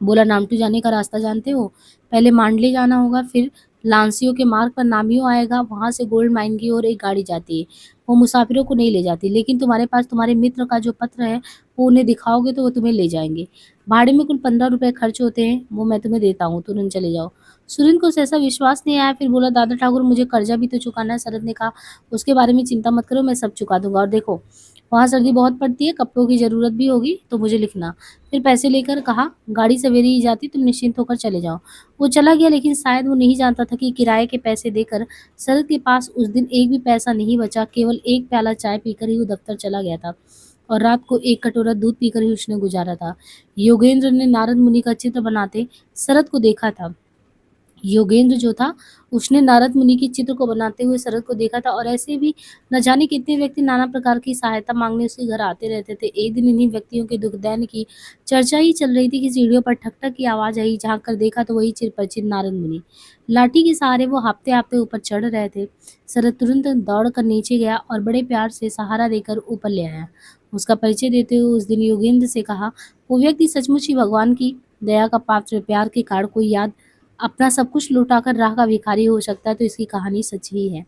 बोला, नामटू जाने का रास्ता जानते हो? पहले मांडले जाना होगा, फिर लांसियों के मार्ग पर नामियो आएगा, वहां से गोल्ड माइन की ओर एक गाड़ी जाती है। वो मुसाफिरों को नहीं ले जाती, लेकिन तुम्हारे पास तुम्हारे मित्र का जो पत्र है वो उन्हें दिखाओगे तो वो तुम्हें ले जाएंगे। भाड़े में कुल 15 रुपए खर्च होते हैं, वो मैं तुम्हें देता हूँ, तुरंत चले जाओ। सुरेंद्र को ऐसा विश्वास नहीं आया, फिर बोला, दादा ठाकुर मुझे कर्जा भी तो चुकाना है। शरद ने कहा, उसके बारे में चिंता मत करो, मैं सब चुका दूंगा। और देखो, वहाँ सर्दी बहुत पड़ती है, कपड़ों की जरूरत भी होगी तो मुझे लिखना। फिर पैसे लेकर कहा, गाड़ी सवेरे ही जाती, तुम निश्चिंत होकर चले जाओ। वो चला गया, लेकिन शायद वो नहीं जानता था कि किराए के पैसे देकर शरद के पास उस दिन एक भी पैसा नहीं बचा। केवल एक प्याला चाय पीकर ही वो दफ्तर चला गया था और रात को एक कटोरा दूध पीकर ही उसने गुजारा था। योगेंद्र ने नारद मुनि का चित्र बनाते शरद को देखा था। योगेंद्र जो था, उसने नारद मुनि के चित्र को बनाते हुए शरद को देखा था और ऐसे भी न जाने कितने व्यक्ति नाना प्रकार की सहायता मांगने उसके घर आते रहते थे। एक दिन इन्हीं व्यक्तियों के दुख दैन्य की चर्चा ही चल रही थी कि सीढ़ियों पर ठक ठक की आवाज आई। झांक कर देखा तो वही चिरपरिचित नारद मुनि। लाठी के सहारे वो हाँफते हाँफते ऊपर चढ़ रहे थे। शरद तुरंत दौड़ कर नीचे गया और बड़े प्यार से सहारा देकर ऊपर ले आया। उसका परिचय देते हुए उस दिन योगेंद्र से कहा, वो व्यक्ति सचमुच ही भगवान की दया का पात्र, प्यार के कारण कोई याद अपना सब कुछ लुटाकर राह का भिखारी हो सकता है, तो इसकी कहानी सच ही है।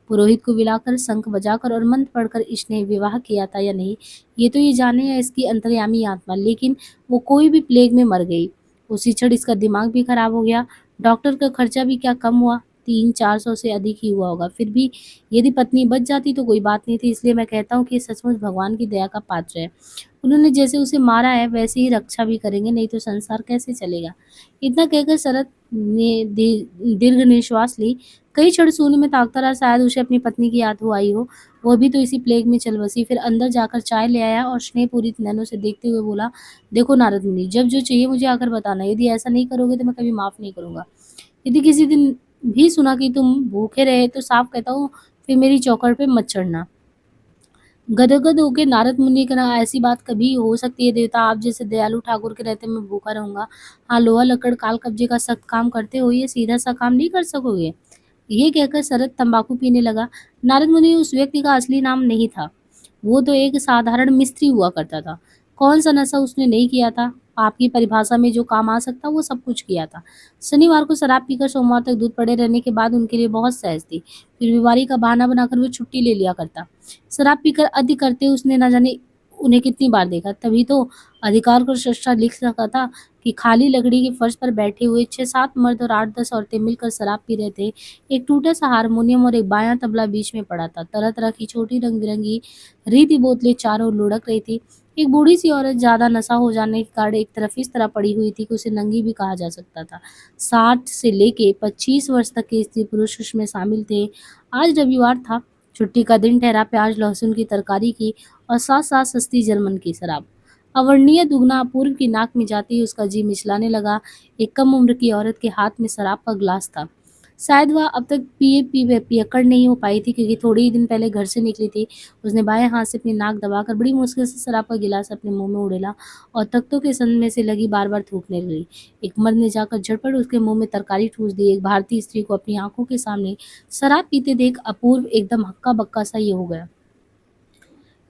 पुरोहित को बुलाकर, शंख बजाकर और मंत्र पढ़कर इसने विवाह किया था या नहीं, ये तो ये जाने या इसकी अंतर्यामी आत्मा। लेकिन वो कोई भी प्लेग में मर गई। उसी क्षण इसका दिमाग भी खराब हो गया। डॉक्टर का खर्चा भी क्या कम हुआ, 300-400 से अधिक ही हुआ होगा। फिर भी यदि पत्नी बच जाती तो कोई बात नहीं थी। इसलिए मैं कहता हूँ कि ये सचमुच भगवान की दया का पात्र है। उन्होंने जैसे उसे मारा है वैसे ही रक्षा भी करेंगे, नहीं तो संसार कैसे चलेगा। इतना कहकर शरद ने दीर्घ निश्वास ली। कई क्षण शून्य में ताकता रहा, शायद उसे अपनी पत्नी की याद हो आई हो। वह भी तो इसी प्लेग में चल बसी। फिर अंदर जाकर चाय ले आया और स्नेहपूरित नैनों से देखते हुए बोला, देखो नारद मुनि, जब जो चाहिए मुझे आकर बताना। यदि ऐसा नहीं करोगे तो मैं कभी माफ नहीं करूंगा। यदि किसी दिन भी सुना कि तुम भूखे रहे तो साफ कहता हूँ, फिर मेरी चौखट पे मत चढ़ना। गदगद होके नारद मुनि कहना, ऐसी बात कभी हो सकती है देवता, आप जैसे दयालु ठाकुर के रहते मैं भूखा रहूंगा। हाँ, लोहा लकड़ काल कब्जे का सख्त काम करते हो, ये सीधा सा काम नहीं कर सकोगे। ये कहकर शरद तंबाकू पीने लगा। नारद मुनि उस व्यक्ति का असली नाम नहीं था। वो तो एक साधारण मिस्त्री हुआ करता था। कौन सा नशा उसने नहीं किया था? आपकी परिभाषा में जो काम आ सकता वो सब कुछ किया था। शनिवार को शराब पीकर सोमवार तक दूध पड़े रहने के बाद उनके लिए बहुत सहज थी। फिर बीमारी का बहाना बनाकर वो छुट्टी ले लिया करता। शराब पीकर अति करते उसने न जाने उन्हें कितनी बार देखा। तभी तो अधिकार को सृष्टा लिख सका था कि खाली लकड़ी के फर्श पर बैठे हुए 6-7 मर्द और 8-10 औरतें मिलकर शराब पी रहे थे। एक टूटा सा हारमोनियम और एक बायां तबला बीच में पड़ा था। तरह तरह की छोटी रंग बिरंगी रीति बोतलें चारों ओर लुढ़क रही थी। एक बूढ़ी सी औरत ज्यादा नशा हो जाने के कारण एक तरफ इस तरह पड़ी हुई थी कि उसे नंगी भी कहा जा सकता था। 60 से लेके 25 वर्ष तक के स्त्री पुरुष उसमें शामिल थे। आज रविवार था, छुट्टी का दिन ठहरा। प्याज लहसुन की तरकारी की और साथ साथ सस्ती जर्मन की शराब। अवर्णीय दुगना अपूर्व की नाक में जाते ही उसका जी मिचलाने लगा। एक कम उम्र की औरत के हाथ में शराब का ग्लास था। शायद वह अब तक पियक्कड़ नहीं हो पाई थी, क्योंकि थोड़े ही दिन पहले घर से निकली थी। उसने बाएं हाथ से अपनी नाक दबाकर बड़ी मुश्किल से शराब का गिलास अपने मुंह में उड़ेला और तख्तों के सन में से लगी बार बार थूकने लगी। एक मर्द ने जाकर झटपट उसके मुंह में तरकारी ठूस दी। एक भारतीय स्त्री को अपनी आंखों के सामने शराब पीते देख अपूर्व एकदम हक्का बक्का सा ये हो गया।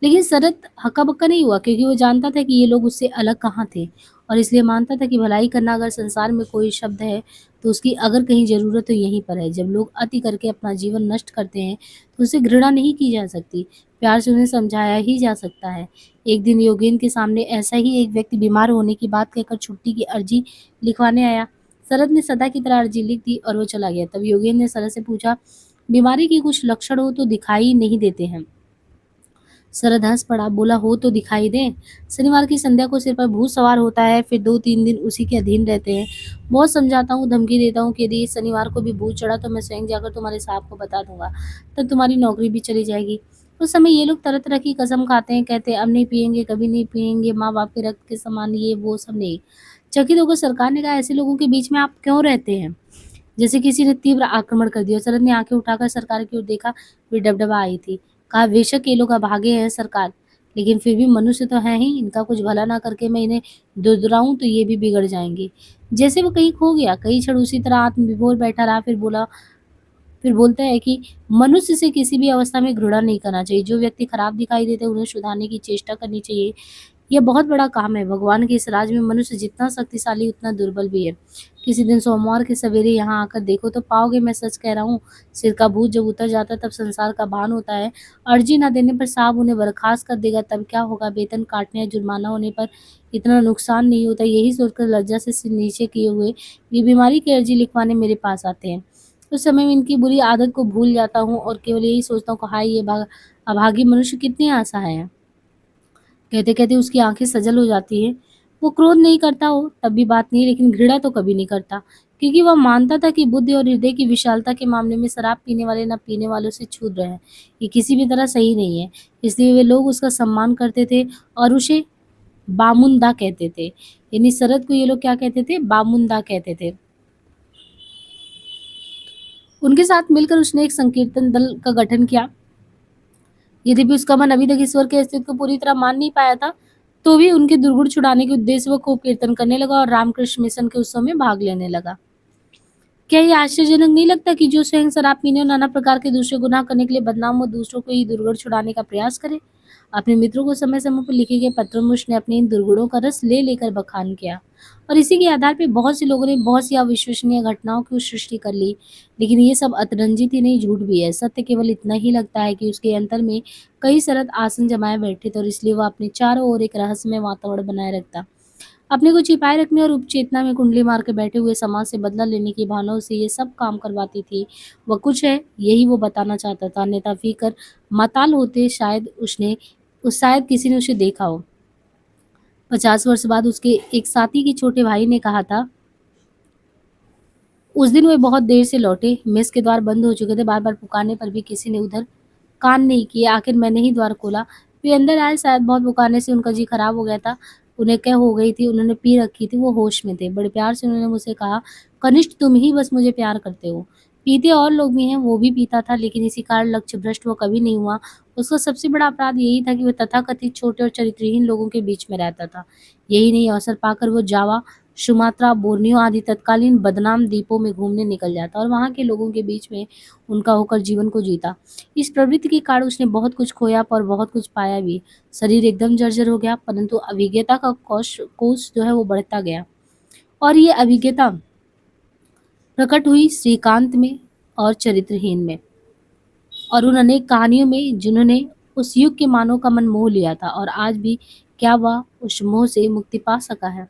लेकिन शरत हक्का-बक्का नहीं हुआ क्योंकि वो जानता था कि ये लोग उससे अलग कहाँ थे और इसलिए मानता था कि भलाई करना अगर संसार में कोई शब्द है, तो उसकी अगर कहीं ज़रूरत तो यहीं पर है। जब लोग अति करके अपना जीवन नष्ट करते हैं, तो उससे घृणा नहीं की जा सकती, प्यार से उन्हें समझाया ही जा सकता है। एक दिन योगेंद्र के सामने ऐसा ही एक व्यक्ति बीमार होने की बात कहकर छुट्टी की अर्जी लिखवाने आया। शरत ने सदा की तरह अर्जी लिख दी और वो चला गया। तब योगेंद्र ने शरत से पूछा, बीमारी के कुछ लक्षण हो तो दिखाई नहीं देते हैं। शरद हंस पड़ा, बोला हो तो दिखाई दे। शनिवार की संध्या को सिर पर भूत सवार होता है, फिर 2-3 दिन उसी के अधीन रहते हैं। बहुत समझाता हूँ, धमकी देता हूँ कि यदि इस शनिवार को भी भूत चढ़ा तो मैं स्वयं जाकर तुम्हारे साहब को बता दूंगा, तब तुम्हारी नौकरी भी चली जाएगी। उस समय ये लोग तरह तरह की कसम खाते हैं, कहते हैं अब नहीं पियेंगे, कभी नहीं पियेंगे, माँ बाप के रक्त के समान, ये वो सब नहीं। चकित होकर सरकार ने कहा, ऐसे लोगों के बीच में आप क्यों रहते हैं? जैसे किसी ने तीव्र आक्रमण कर दिया। शरद ने आंखें उठाकर सरकार की ओर देखा, वे डबडबा आई थी। कहा, बेशक ये लोग अभागे हैं सरकार, लेकिन फिर भी मनुष्य तो हैं ही, इनका कुछ भला ना करके मैं इन्हें दुरदुराऊं तो ये भी बिगड़ जाएंगे। जैसे वो कहीं खो गया, कई क्षण उसी तरह आत्मविभोर बैठा रहा, फिर बोलता है कि मनुष्य से किसी भी अवस्था में घृणा नहीं करना चाहिए। जो व्यक्ति खराब दिखाई देते हैं उन्हें सुधारने की चेष्टा करनी चाहिए। यह बहुत बड़ा काम है। भगवान के इस राज में मनुष्य जितना शक्तिशाली उतना दुर्बल भी है। किसी दिन सोमवार के सवेरे यहाँ आकर देखो तो पाओगे, मैं सच कह रहा हूँ। सिर का भूत जब उतर जाता है तब संसार का भान होता है। अर्जी ना देने पर साहब उन्हें बर्खास्त कर देगा, तब क्या होगा? वेतन काटने या जुर्माना होने पर इतना नुकसान नहीं होता। यही सोचकर लज्जा से सिर नीचे किए हुए ये बीमारी की अर्जी लिखवाने मेरे पास आते हैं। उस समय में इनकी बुरी आदत को भूल जाता हूँ और केवल यही सोचता हूँ कि हाय ये अभागी मनुष्य कितने असहाय हैं। कहते कहते उसकी आंखें सजल हो जाती हैं। वो क्रोध नहीं करता हो तब भी बात नहीं, लेकिन घृणा तो कभी नहीं करता, क्योंकि वह मानता था कि बुद्धि और हृदय की विशालता के मामले में शराब पीने वाले न पीने वालों से छूट रहे हैं। ये किसी भी तरह सही नहीं है। इसलिए वे लोग उसका सम्मान करते थे और उसे बामुंदा कहते थे। यानी शरद को ये लोग क्या कहते थे? बामुंदा कहते थे। उनके साथ मिलकर उसने एक संकीर्तन दल का गठन किया। यद्यपि उसका मन अभी तक ईश्वर के अस्तित्व को पूरी तरह मान नहीं पाया था, तो भी उनके दुर्गुण छुड़ाने के उद्देश्य वो खूब कीर्तन करने लगा और रामकृष्ण मिशन के उत्सव में भाग लेने लगा। क्या ये आश्चर्यजनक नहीं लगता कि जो स्वयं शराब पीने और नाना प्रकार के दूसरे गुनाह करने के लिए बदनाम हो, दूसरों को ये दुर्गुण छुड़ाने का प्रयास करे? अपने मित्रों को समय समय पर लिखे गए पत्रों में उसने अपने इन दुर्गुणों का रस ले लेकर बखान किया और इसी के आधार पर बहुत से लोगों ने बहुत सी अविश्वसनीय घटनाओं की सृष्टि कर ली। लेकिन ये सब अतरंजित ही नहीं, झूठ भी है। सत्य केवल इतना ही लगता है कि उसके अंतर में कई शरत आसन जमाए बैठे थे और इसलिए वह अपने चारों ओर एक रहस्यमय वातावरण बनाए रखता। अपने को छिपाए रखने और उपचेतना में कुंडली मार के बैठे हुए समाज से बदला लेने की भावनाओं से ये सब काम करवाती थी। वह कुछ है, यही वो बताना चाहता था, अन्यथा फीकर माताल होते शायद किसी ने उसे देखा हो। 50 वर्ष बाद उसके एक साथी के छोटे भाई ने कहा था, उस दिन वे बहुत देर से लौटे, मेस के द्वार बंद हो चुके थे, बार बार पुकारने पर भी किसी ने उधर कान नहीं किए। आखिर मैंने ही द्वार खोला। वे अंदर आए, शायद बहुत पुकारने से उनका जी खराब हो गया था। उन्हें क्या हो गई थी, उन्होंने पी रखी थी, वो होश में थे। बड़े प्यार से उन्होंने मुझसे कहा, कनिष्ठ तुम ही बस मुझे प्यार करते हो। पीते और लोग भी हैं, वो भी पीता था, लेकिन इसी कारण लक्ष्य भ्रष्ट वो कभी नहीं हुआ। उसका सबसे बड़ा अपराध यही था कि वह तथाकथित छोटे और चरित्रहीन लोगों के बीच में रहता था। यही नहीं, अवसर पाकर वो जावा, सुमात्रा, बोर्नियो आदि तत्कालीन बदनाम द्वीपों में घूमने निकल जाता और वहाँ के लोगों के बीच में उनका होकर जीवन को जीता। इस प्रवृत्ति के कारण उसने बहुत कुछ खोया पर बहुत कुछ पाया भी। शरीर एकदम जर्जर हो गया, परंतु अभिज्ञता का कोश जो है वो बढ़ता गया और ये अभिज्ञता प्रकट हुई श्रीकांत में और चरित्रहीन में और उन अनेक कहानियों में जिन्होंने उस युग के मानव का मन मोह लिया था। और आज भी क्या वह उस मोह से मुक्ति पा सका है?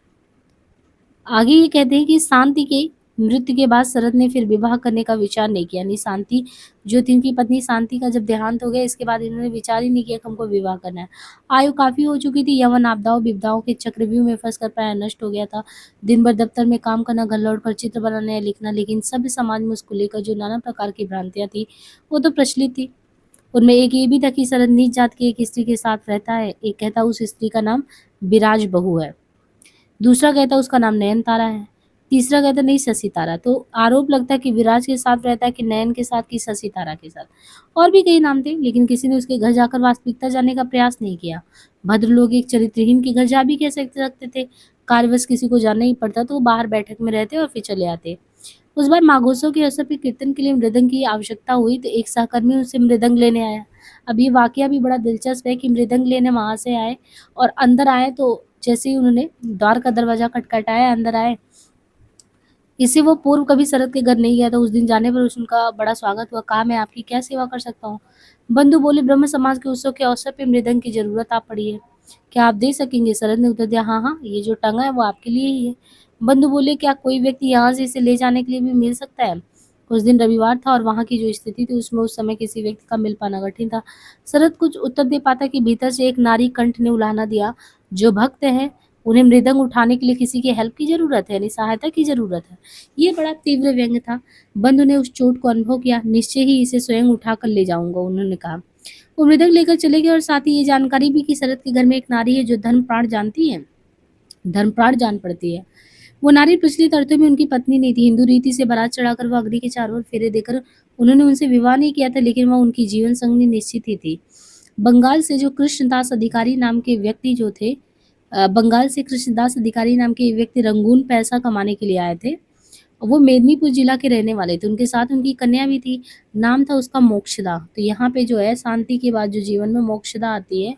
आगे ये कहते हैं कि शांति के मृत्यु के बाद शरद ने फिर विवाह करने का विचार नहीं किया। यानी शांति जो थी, इनकी पत्नी शांति का जब देहांत हो गया, इसके बाद इन्होंने विचार ही नहीं किया कि हमको विवाह करना है। आयु काफी हो चुकी थी, यवन आपदाओं विपदाओं के चक्रव्यूह में फंसकर प्राय नष्ट हो गया था। दिन भर दफ्तर में काम करना, घर लौट कर चित्र बनाना या लिखना, लेकिन सभ्य समाज में उसको लेकर जो नाना प्रकार की भ्रांतियां थी वो तो प्रचलित थी। उनमें एक ये भी था कि शरद नीच जात की एक स्त्री के साथ रहता है। एक कहता उस स्त्री का नाम विराज बहू है, दूसरा कहता उसका नाम नयन तारा है, तीसरा कहता नहीं शशि तारा। तो आरोप लगता है कि विराज के साथ रहता है, कि नयन के साथ, कि शशि तारा के साथ। और भी कई नाम थे, लेकिन किसी ने उसके घर जाकर वास्तविकता जानने का प्रयास नहीं किया। भद्र लोग एक चरित्रहीन के घर जा भी कैसे सकते थे? कार्यवश किसी को जानना ही पड़ता तो वो बाहर बैठक में रहते और फिर चले आते। उस बार माघोत्सव के अवसर पर कीर्तन के लिए मृदंग की आवश्यकता हुई तो एक सहकर्मी उनसे मृदंग लेने आया। अब ये वाक़या भी बड़ा दिलचस्प है कि मृदंग लेने वहाँ से आए और अंदर आए तो जैसे ही उन्होंने द्वार का दरवाज़ा खटखटाया, अंदर आए, इससे वो पूर्व कभी शरद के घर नहीं गया था। उस दिन जाने पर उनका बड़ा स्वागत हुआ। कहा, मैं आपकी क्या सेवा कर सकता हूँ? बंधु बोले, ब्रह्म समाज के उत्सव के अवसर पे मृदंग की ज़रूरत आ पड़ी है। क्या आप दे सकेंगे? शरद ने उत्तर दिया, हाँ, हाँ, ये जो टंगा है वो आपके लिए ही है। बंधु बोले, क्या कोई व्यक्ति यहाँ से इसे ले जाने के लिए भी मिल सकता है? उस दिन रविवार था और वहाँ की जो स्थिति थी उसमें उस समय किसी व्यक्ति का मिल पाना कठिन था। शरद कुछ उत्तर दे पाता कि भीतर से एक नारी कंठ ने उलाहना दिया, जो भक्त है उन्हें मृदंग उठाने के लिए किसी की हेल्प की ज़रूरत है, यानी सहायता की ज़रूरत है। ये बड़ा तीव्र व्यंग्य था। बंधु ने उस चोट को अनुभव किया। निश्चय ही इसे स्वयं उठाकर ले जाऊँगा, उन्होंने कहा। वो मृदंग लेकर चले गए और साथ ही ये जानकारी भी कि शरद के घर में एक नारी है जो धर्मप्राण जान पड़ती है। वो नारी प्रचलित अर्थों में उनकी पत्नी नहीं थी। हिंदू रीति से बारात चढ़ाकर वह अग्नि के चारों ओर फेरे देकर उन्होंने उनसे विवाह नहीं किया था, लेकिन वह उनकी जीवन संगनी निश्चित ही थी। बंगाल से जो कृष्णदास अधिकारी नाम के व्यक्ति जो थे बंगाल से कृष्णदास अधिकारी नाम के व्यक्ति रंगून पैसा कमाने के लिए आए थे। वो मेदिनीपुर जिला के रहने वाले थे। उनके साथ उनकी कन्या भी थी। नाम था उसका मोक्षदा। तो यहाँ पे जो है शांति के बाद जो जीवन में मोक्षदा आती है,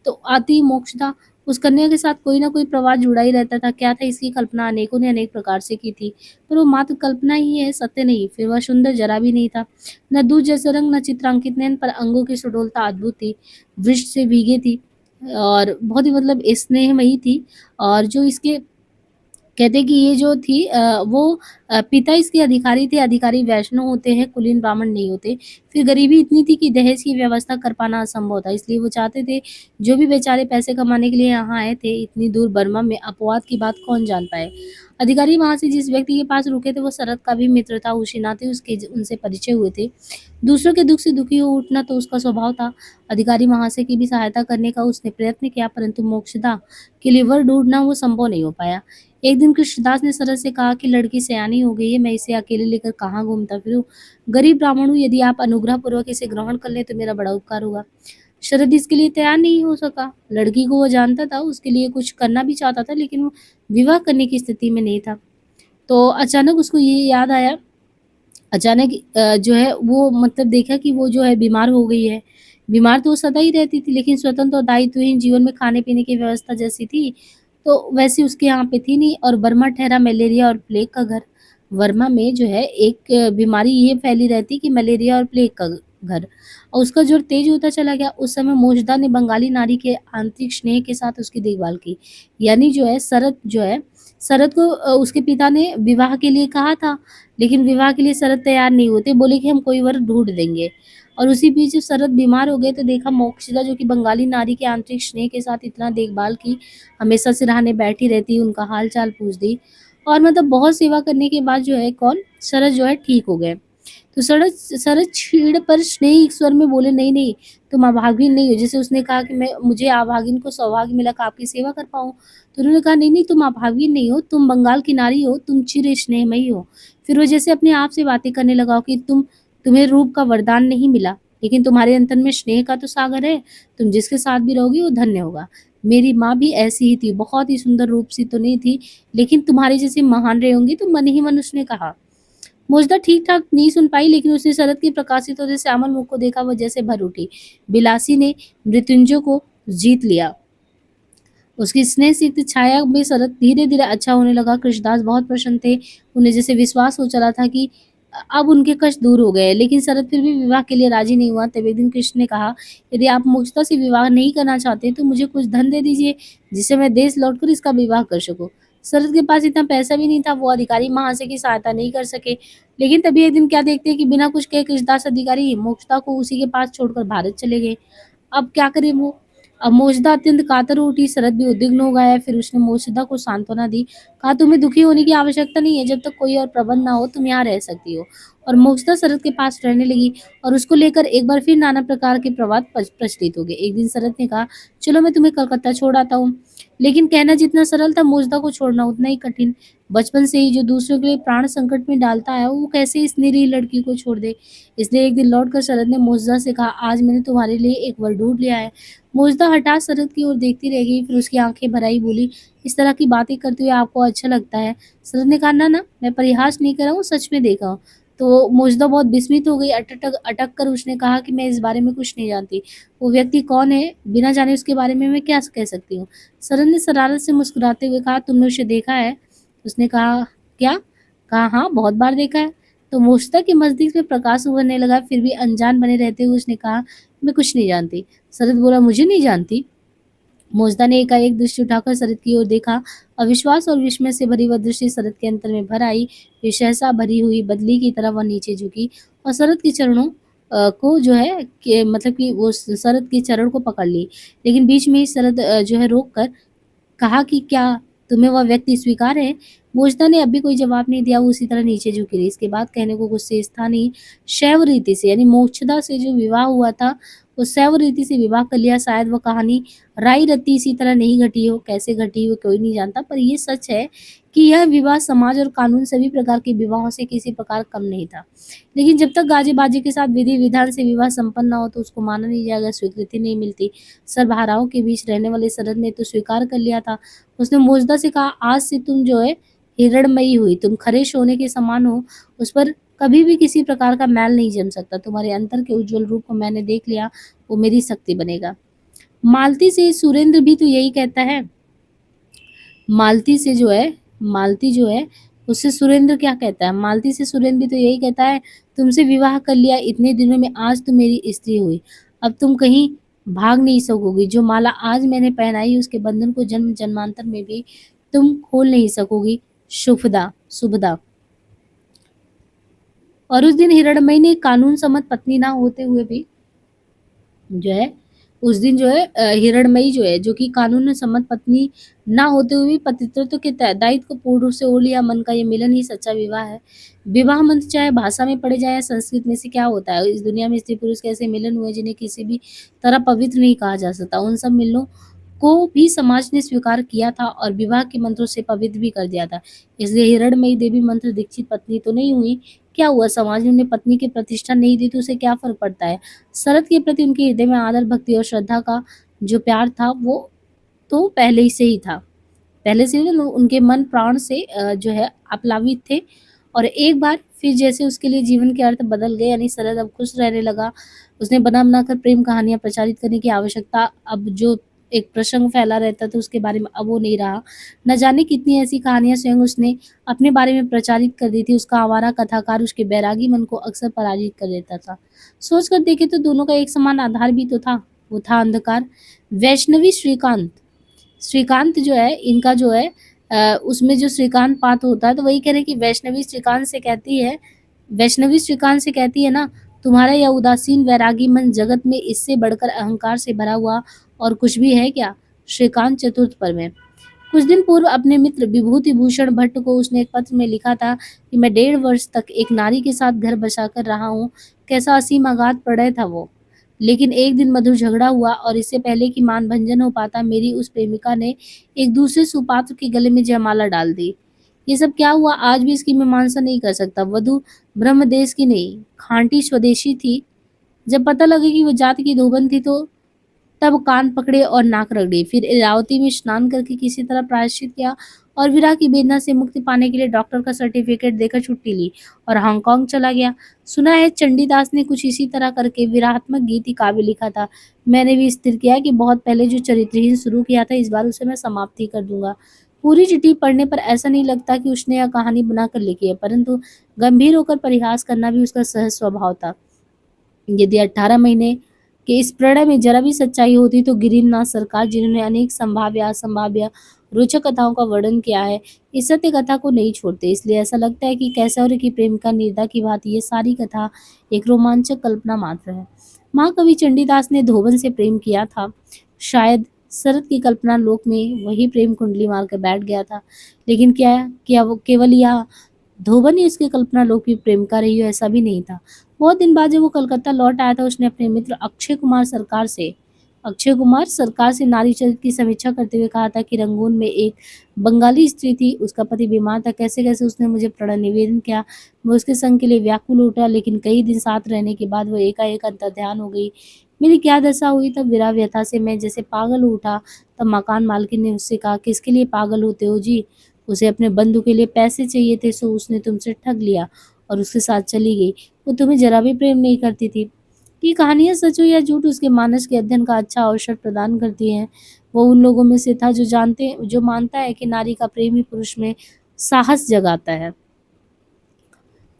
तो आती ही मोक्षदा उस कन्या के साथ कोई ना कोई प्रवाद जुड़ा ही रहता था। क्या था, इसकी कल्पना अनेकों ने अनेक प्रकार से की थी, पर वो मात्र कल्पना ही है, सत्य नहीं। फिर वह सुंदर जरा भी नहीं था। न दूध जैसा रंग, न चित्रांकित नैन, पर अंगों की सुडोलता अद्भुत थी। वृष्ट से भीगे थी और बहुत ही मतलब स्नेहमयी थी। और जो इसके कहते हैं कि ये जो थी वो पिता इसके अधिकारी थे। अधिकारी वैष्णव होते हैं, कुलीन ब्राह्मण नहीं होते। फिर गरीबी इतनी थी कि दहेज की व्यवस्था कर पाना असंभव था, इसलिए वो चाहते थे जो भी बेचारे पैसे कमाने के लिए यहाँ आए थे इतनी दूर बर्मा में, अपवाद की बात कौन जान पाए। अधिकारी वहाँ से जिस व्यक्ति के पास रुके थे वो शरद का भी मित्र था, उसी नाते उसके उनसे परिचय हुए थे। दूसरों के दुख से दुखी हो उठना तो उसका स्वभाव था। अधिकारी महाशय की भी सहायता करने का उसने प्रयत्न किया, परंतु मोक्षदा के लिए वर ढूंढना वो संभव नहीं हो पाया। एक दिन कृष्णदास ने शरद से कहा कि लड़की सयानी हो गई है, मैं इसे अकेले लेकर कहाँ घूमता फिरूं? गरीब ब्राह्मण हूँ, यदि आप अनुग्रह पूर्वक इसे ग्रहण कर लें तो मेरा बड़ा उपकार होगा। शरद इसके लिए तैयार नहीं हो सका। लड़की को वो जानता था, उसके लिए कुछ करना भी चाहता था, लेकिन वो विवाह करने की स्थिति में नहीं था। तो अचानक उसको ये याद आया। अचानक जो है वो मतलब देखा कि वो जो है बीमार हो गई है। बीमार तो वो सदा ही रहती थी, लेकिन स्वतंत्र और दायित्वहीन जीवन में खाने-पीने की व्यवस्था जैसी थी, तो वैसी उसके यहाँ पे थी नहीं। और बर्मा ठहरा मलेरिया और प्लेग का घर। बर्मा में जो है एक बीमारी ये फैली रहती कि मलेरिया और प्लेग का घर। और उसका जोर तेज होता चला गया। उस समय मोजदा ने बंगाली नारी के आंतरिक स्नेह के साथ उसकी देखभाल की। यानी जो है शरद को उसके पिता ने विवाह के लिए कहा था, लेकिन विवाह के लिए शरद तैयार नहीं होते, बोले कि हम कोई वर ढूँढ देंगे। और उसी बीच जब शरद बीमार हो गए तो देखा मोक्षदा जो कि बंगाली नारी के आंतरिक स्नेह के साथ इतना देखभाल की, हमेशा सिरहाने बैठी रहती, उनका हाल-चाल पूछती और मतलब बहुत सेवा करने के बाद जो है कौन, शरद जो है ठीक हो गए। तो शरद शरद छीड़ पर स्नेही स्वर में बोले, नहीं, नहीं, तुम अभागिन नहीं हो। जैसे उसने कहा कि मैं मुझे अभागिन को सौभाग्य मिला कि आपकी सेवा कर पाऊँ। तो उन्होंने कहा, नहीं, नहीं, तुम अभागिन नहीं हो, तुम बंगाल की नारी हो, तुम चिर स्नेहमयी हो। फिर वो जैसे अपने आप से बातें करने लगा कि तुम्हें रूप का वरदान नहीं मिला, लेकिन तुम्हारे अंतर में स्नेह का तो सागर है। तुम जिसके साथ भी रहोगी वो धन्य होगा। मेरी माँ भी ऐसी ही थी, बहुत ही सुंदर रूप सी तो नहीं थी, लेकिन तुम्हारे जैसे महान रहे होंगी। तो मन ही मन उसने कहा। मुझदा ठीक-ठाक नहीं सुन पाई, लेकिन उसने शरद के प्रकाशित होते श्यामल मुख को देखा, वह जैसे भर उठी। बिलासी ने मृत्युंजय को जीत लिया। उसकी स्नेह सिक्त छाया में शरद धीरे-धीरे अच्छा होने लगा। कृष्णदास बहुत प्रसन्न थे। उन्हें जैसे विश्वास हो चला था कि अब उनके कष्ट दूर हो गए। लेकिन शरद फिर भी विवाह के लिए राजी नहीं हुआ। तब एक दिन कृष्ण ने कहा, यदि आप मुझसे से विवाह नहीं करना चाहते तो मुझे कुछ धन दे दीजिए, जिससे मैं देश लौटकर इसका विवाह कर सकूँ। शरद के पास इतना पैसा भी नहीं था, वो अधिकारी महाशय की सहायता नहीं कर सके। लेकिन तभी एक दिन क्या देखते हैं कि बिना कुछ कहे कृष्णदास अधिकारी मोक्षदा को उसी के पास छोड़कर भारत चले गए। अब क्या करे वो? अब मोजदा अत्यंत कातर हो उठी। शरद भी उद्विग्न हो गया। फिर उसने मोजदा को सांत्वना दी। कहा, तुम्हें दुखी होने की आवश्यकता नहीं है, जब तक कोई और प्रबंध ना हो तुम यहाँ रह सकती हो। और मोजदा शरद के पास रहने लगी और उसको लेकर एक बार फिर नाना प्रकार के प्रवाद प्रचलित हो गए। एक दिन शरद ने कहा, चलो मैं तुम्हें कलकत्ता छोड़ आता हूँ। लेकिन कहना जितना सरल था, मोजदा को छोड़ना उतना ही कठिन। बचपन से ही जो दूसरों के लिए प्राण संकट में डालता है, वो कैसे इस निरीह लड़की को छोड़ दे। इसलिए एक दिन लौटकर शरद ने मोजदा से कहा, आज मैंने तुम्हारे लिए एक वर ढूंढ लिया है। मोजदा हठात शरद की ओर देखती रह गई, फिर उसकी आंखें भर आई, बोली, इस तरह की बातें करते हुए आपको अच्छा लगता है? शरद ने कहा, ना, ना, मैं परिहास नहीं कर रहा हूँ, सच में देखा हूँ। तो मोजदा बहुत विस्मित हो गई, अटक अटक कर उसने कहा कि मैं इस बारे में कुछ नहीं जानती। वो व्यक्ति कौन है? बिना जाने उसके बारे में मैं क्या कह सकती हूँ? सरन ने शरारत से मुस्कुराते हुए कहा, तुमने उसे देखा है? उसने कहा, क्या? कहा, हाँ, बहुत बार देखा है। तो मोजदा के मस्तिष्क में प्रकाश उभरने लगा, फिर भी अनजान बने रहते हुए उसने कहा, मैं कुछ नहीं जानती। शरद बोला, मुझे नहीं जानती? मोजदा ने एकाएक दृष्टि उठाकर शरद की ओर देखा। अविश्वास और विस्मय से भरी वह दृष्टि शरद के अंतर में भर आई। फिर सहसा भरी हुई बदली की तरह वह नीचे झुकी और शरद के चरणों को जो है कि मतलब कि वो शरद के चरण को पकड़ ली। लेकिन बीच में ही शरद जो है रोक कर कहा कि क्या तुम्हें वह व्यक्ति स्वीकार है? मोजदा ने अब भी कोई जवाब नहीं दिया, वो उसी तरह नीचे झुकी रही। इसके बाद कहने को कुछ शेष था नहीं। शैव रीति से यानी मोक्षदा से जो विवाह हुआ था, वो शैव रीति से विवाह कर लिया। शायद वो कहानी राई रत्ती इसी तरह नहीं घटी हो, कैसे घटी हो कोई नहीं जानता, पर ये सच है कि यह विवाह समाज और कानून सभी प्रकार के विवाहों से किसी प्रकार कम नहीं था। लेकिन जब तक गाजे बाजे के साथ विधि विधान से विवाह संपन्न ना हो तो उसको माना नहीं जाएगा, स्वीकृति नहीं मिलती। सर्वहाराओं के बीच रहने वाले शरद ने तो स्वीकार कर लिया था। उसने मोजदा से कहा, आज से तुम जो है हिरणमयी हुई, तुम खरे सोने के समान हो, उस पर कभी भी किसी प्रकार का मैल नहीं जम सकता। तुम्हारे अंतर के उज्जवल रूप को मैंने देख लिया, वो मेरी शक्ति बनेगा। मालती से सुरेंद्र भी तो यही कहता है। मालती से जो है मालती जो है उससे सुरेंद्र क्या कहता है? मालती से सुरेंद्र भी तो यही कहता है, तुमसे विवाह कर लिया, इतने दिनों में आज तुम मेरी स्त्री हुई, अब तुम कहीं भाग नहीं सकोगी। जो माला आज मैंने पहनाई उसके बंधन को जन्म जन्मांतर में भी तुम खोल नहीं सकोगी। शुभदा शुभदा। और उस दिन हिरणमयी ने कानून सम्मत पत्नी ना होते हुए भी जो है उस दिन जो है हिरणमयी जो है, जो कि कानून सम्मत पत्नी ना होते हुए भी पतित्व के दायित्व को पूर्ण रूप से ओढ़ लिया। मन का ये मिलन ही सच्चा विवाह है। विवाह मंत्र चाहे भाषा में पढ़े जाए या संस्कृत में से क्या होता है, इस दुनिया में स्त्री पुरुष के ऐसे मिलन हुए जिन्हें किसी भी तरह पवित्र नहीं कहा जा सकता। उन सब मिलनों को भी समाज ने स्वीकार किया था और विवाह के मंत्रों से पवित्र भी कर दिया था। इसलिए हिरणमयी देवी मंत्र दीक्षित पत्नी तो नहीं हुई। क्या हुआ, समाज ने उन्हें पत्नी की प्रतिष्ठा नहीं दी तो उसे क्या फर्क पड़ता है? शरद के प्रति उनके हृदय में आदर भक्ति और श्रद्धा का जो प्यार था वो तो पहले ही से ही था। पहले से ही उनके मन प्राण से जो है आप्लावित थे। और एक बार फिर जैसे उसके लिए जीवन के अर्थ बदल गए, यानी शरद अब खुश रहने लगा। उसने बना बनाकर प्रेम कहानियां प्रचारित करने की आवश्यकता, अब जो एक प्रसंग फैला रहता था उसके बारे में अब वो नहीं रहा। न जाने कितनी ऐसी कहानियां स्वयं उसने अपने बारे में प्रचारित कर दी थी। उसका आवारा कथाकार उसके बैरागी मन को अक्सर पराजित कर देता था। सोच कर देखे तो दोनों का एक समान आधार भी तो था, वो था अंधकार। वैष्णवी श्रीकांत श्रीकांत जो है इनका जो है उसमें जो श्रीकांत पात होता है, तो वही कह रहे हैं कि वैष्णवी श्रीकांत से कहती है ना, तुम्हारा यह उदासीन वैरागी मन जगत में इससे बढ़कर अहंकार से भरा हुआ और कुछ भी है क्या? श्रीकांत चतुर्थ पर में कुछ दिन पूर्व अपने मित्र विभूति भूषण भट्ट को उसने एक पत्र में लिखा था कि मैं 1.5 वर्ष तक एक नारी के साथ घर बसाकर रहा हूँ। कैसा असीम आघात पड़ रहा था वो। लेकिन एक दिन मधुर झगड़ा हुआ और इससे पहले कि मान भंजन हो पाता, मेरी उस प्रेमिका ने एक दूसरे सुपात्र के गले में जयमाला डाल दी। ये सब क्या हुआ आज भी इसकी मीमांसा नहीं कर सकता। वधु ब्रह्मदेश की नहीं, खांटी स्वदेशी थी। जब पता लगे कि वो जाति की धोबन थी तो तब कान पकड़े और नाक रगड़ी। फिर इरावती में स्नान करके किसी तरह प्रायश्चित किया और विरह की वेदना से मुक्ति पाने के लिए डॉक्टर का सर्टिफिकेट देकर छुट्टी ली और हांगकांग चला गया। सुना है चंडीदास ने कुछ इसी तरह करके विराहात्मक गीति काव्य लिखा था। मैंने भी स्थिर किया कि बहुत पहले जो चरित्रहीन शुरू किया था इस बार उसे मैं समाप्ति कर दूंगा। पूरी चिट्ठी पढ़ने पर ऐसा नहीं लगता कि उसने यह कहानी बनाकर लिखी है, परंतु गंभीर होकर परिहास करना भी उसका सहज स्वभाव था। यदि 18 महीने के इस प्रणय में जरा भी सच्चाई होती तो गिरिनाथ सरकार, जिन्होंने अनेक संभाव्य असंभाव्य रोचक कथाओं का वर्णन किया है, इस सत्य कथा को नहीं छोड़ते। इसलिए ऐसा लगता है कि कैसौर्य की प्रेमिका नीरदा की भांति ये सारी कथा एक रोमांचक कल्पना मात्र है। महाकवि चंडीदास ने धोबन से प्रेम किया था। शायद शरद की कल्पना लोक में वही प्रेम कुंडली मारकर बैठ गया था। लेकिन क्या क्या वो केवल यह धोबन ही उसकी कल्पना लोक की प्रेमिका रही हो, ऐसा भी नहीं था। बहुत दिन बाद जब वो कलकत्ता लौट आया था उसने अपने मित्र अक्षय कुमार सरकार से नारी चरित्र की समीक्षा करते हुए कहा था कि रंगून में एक बंगाली स्त्री थी, उसका पति बीमार था, कैसे कैसे उसने मुझे प्रण निवेदन किया। मैं उसके संग के लिए व्याकुल उठा, लेकिन कई दिन साथ रहने के बाद वो एकाएक अंतर्ध्यान हो गई। मेरी क्या दशा हुई, तब विरह व्यथा से मैं जैसे पागल हो उठा। तब मकान मालकिन ने उससे कहा, किसके लिए पागल होते हो जी? उसे अपने बंधु के लिए पैसे चाहिए थे, सो उसने तुमसे ठग लिया और उसके साथ चली गई। वो तुम्हें ज़रा भी प्रेम नहीं करती थी। ये कहानियाँ सच हो या झूठ उसके मानस के अध्ययन का अच्छा अवसर प्रदान करती हैं। वो उन लोगों में से था जो मानता है कि नारी का प्रेम ही पुरुष में साहस जगाता है।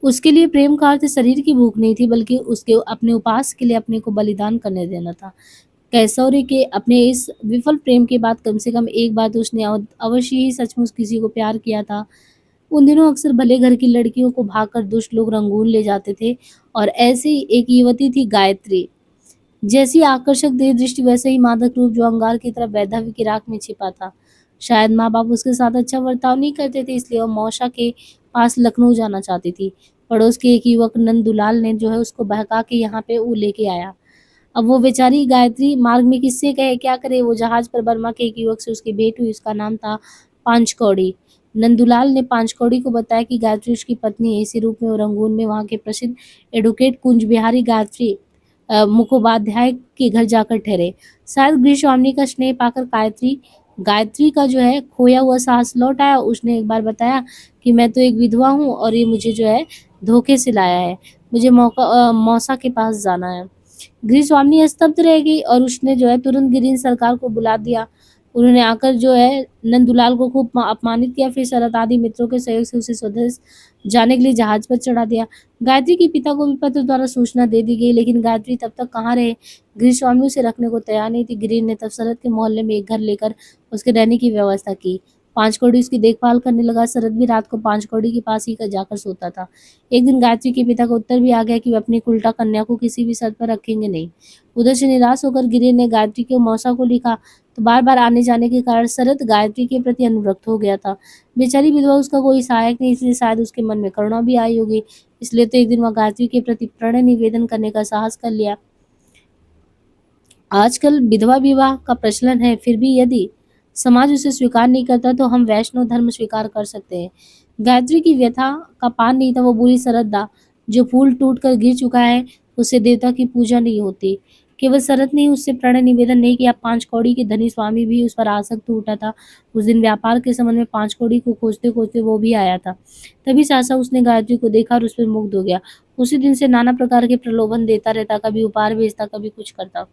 उसके लिए प्रेम का अर्थ शरीर की भूख नहीं थी, बल्कि उसके अपने उपास के लिए अपने को बलिदान करने देना था। कैसौरी के अपने इस विफल प्रेम के बाद कम से कम एक बार तो उसने अवश्य ही सचमुच किसी को प्यार किया था। उन दिनों अक्सर भले घर की लड़कियों को भागकर दुष्ट लोग रंगून ले जाते थे, और ऐसी ही एक युवती थी गायत्री। जैसी आकर्षक देह दृष्टि वैसे ही मादक रूप, जो अंगार की तरह वैधव्य की राख में छिपा था। शायद माँ बाप उसके साथ अच्छा बर्ताव नहीं करते थे, इसलिए वह मौसा के पास लखनऊ जाना चाहती थी। पड़ोस के एक युवक नंदुलाल ने जो है उसको बहका के यहाँ पे वो लेके आया। अब वो बेचारी गायत्री मार्ग में किससे कहे क्या करे। वो जहाज पर बर्मा के एक युवक से उसकी भेंट हुई। उसका नाम था पांचकौड़ी। नंदुलाल ने पांचकौड़ी को बताया कि गायत्री उसकी पत्नी है। इसी रूप में वो रंगून में वहाँ के प्रसिद्ध एडवोकेट कुंज बिहारी गायत्री मुखोपाध्याय के घर जाकर ठहरे। शायद गृहस्वामी का स्नेह पाकर गायत्री गायत्री का जो है खोया हुआ साहस लौट आया। उसने एक बार बताया कि मैं तो एक विधवा हूँ और ये मुझे जो है धोखे से लाया है। मुझे मौसा के पास जाना है। गृहस्वामी स्तब्ध रह गई और उसने जो है तुरंत गिरीन सरकार को बुला दिया। उन्होंने आकर जो है नंदुलाल को खूब अपमानित किया। फिर शरद आदि मित्रों के सहयोग से उसे स्वदेश जाने के लिए जहाज पर चढ़ा दिया। गायत्री के पिता को भी पत्र द्वारा सूचना दे दी गई, लेकिन गायत्री तब तक कहाँ रहे। गृहस्वामी उसे रखने को तैयार नहीं थी। गिरीन ने तब शरद के मोहल्ले में एक घर लेकर उसके रहने की व्यवस्था की। पांच कौड़ी उसकी देखभाल करने लगा। शरद भी रात को पांच कौड़ी के पास ही जाकर सोता था। एक दिन गायत्री के पिता को उत्तर भी आ गया कि वे अपनी कुल्टा कन्या को किसी भी शर्त पर रखेंगे नहीं। उधर से निराश होकर गिरीन ने गायत्री के मौसा को लिखा, तो बार बार आने जाने के कारण शरद गायत्री के प्रति अनुरक्त हो गया था। बेचारी विधवा, उसका कोई सहायक नहीं, इसलिए शायद उसके मन में करुणा भी आई होगी। इसलिए तो एक दिन वह गायत्री के प्रति प्रणय निवेदन करने का साहस कर लिया। आजकल विधवा विवाह का प्रचलन है, फिर भी यदि समाज उसे स्वीकार नहीं करता तो हम वैष्णव धर्म स्वीकार कर सकते हैं। गायत्री की व्यथा का पार नहीं था वो बुरी श्रद्धा। जो फूल टूट कर गिर चुका है उससे देवता की पूजा नहीं होती। केवल शरत ने उससे प्रणय निवेदन नहीं किया, पांच कौड़ी के धनी स्वामी भी उस पर आसक्त हो उठा था। उस दिन व्यापार के संबंध में पांच कौड़ी को खोजते खोजते वो भी आया था। तभी सहसा उसने गायत्री को देखा और उस पर मुग्ध हो गया। उसी दिन से नाना प्रकार के प्रलोभन देता रहता, कभी उपहार भेजता, कभी कुछ करता।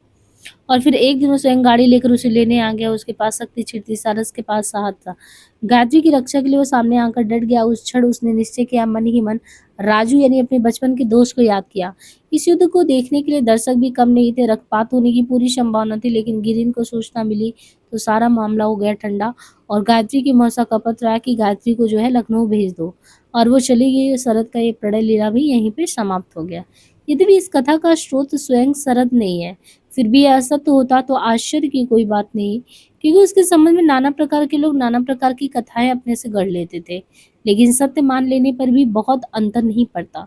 और फिर एक दिन वो स्वयं गाड़ी लेकर उसे लेने आ गया। उसके पास शक्ति छिड़ थी, सारस के पास साहस था। गायत्री की रक्षा के लिए वो सामने आकर डट गया। उस क्षण उसने निश्चय किया, मन ही मन राजू यानी अपने बचपन के दोस्त को याद किया। इस युद्ध को देखने के लिए दर्शक भी कम नहीं थे। रक्तपात होने की पूरी संभावना थी, लेकिन गिरीन को सूचना मिली तो सारा मामला हो गया ठंडा। और गायत्री की मौसा का पत्र आया कि गायत्री को जो है लखनऊ भेज दो, और वो चली गई। शरद का ये प्रणय लीला भी यहीं पे समाप्त हो गया। यद्यपि इस कथा का स्रोत स्वयं शरद नहीं है, फिर भी यह असत्य होता तो आश्चर्य की कोई बात नहीं, क्योंकि उसके संबंध में नाना प्रकार के लोग नाना प्रकार की कथाएं अपने से गढ़ लेते थे। लेकिन सत्य मान लेने पर भी बहुत अंतर नहीं पड़ता।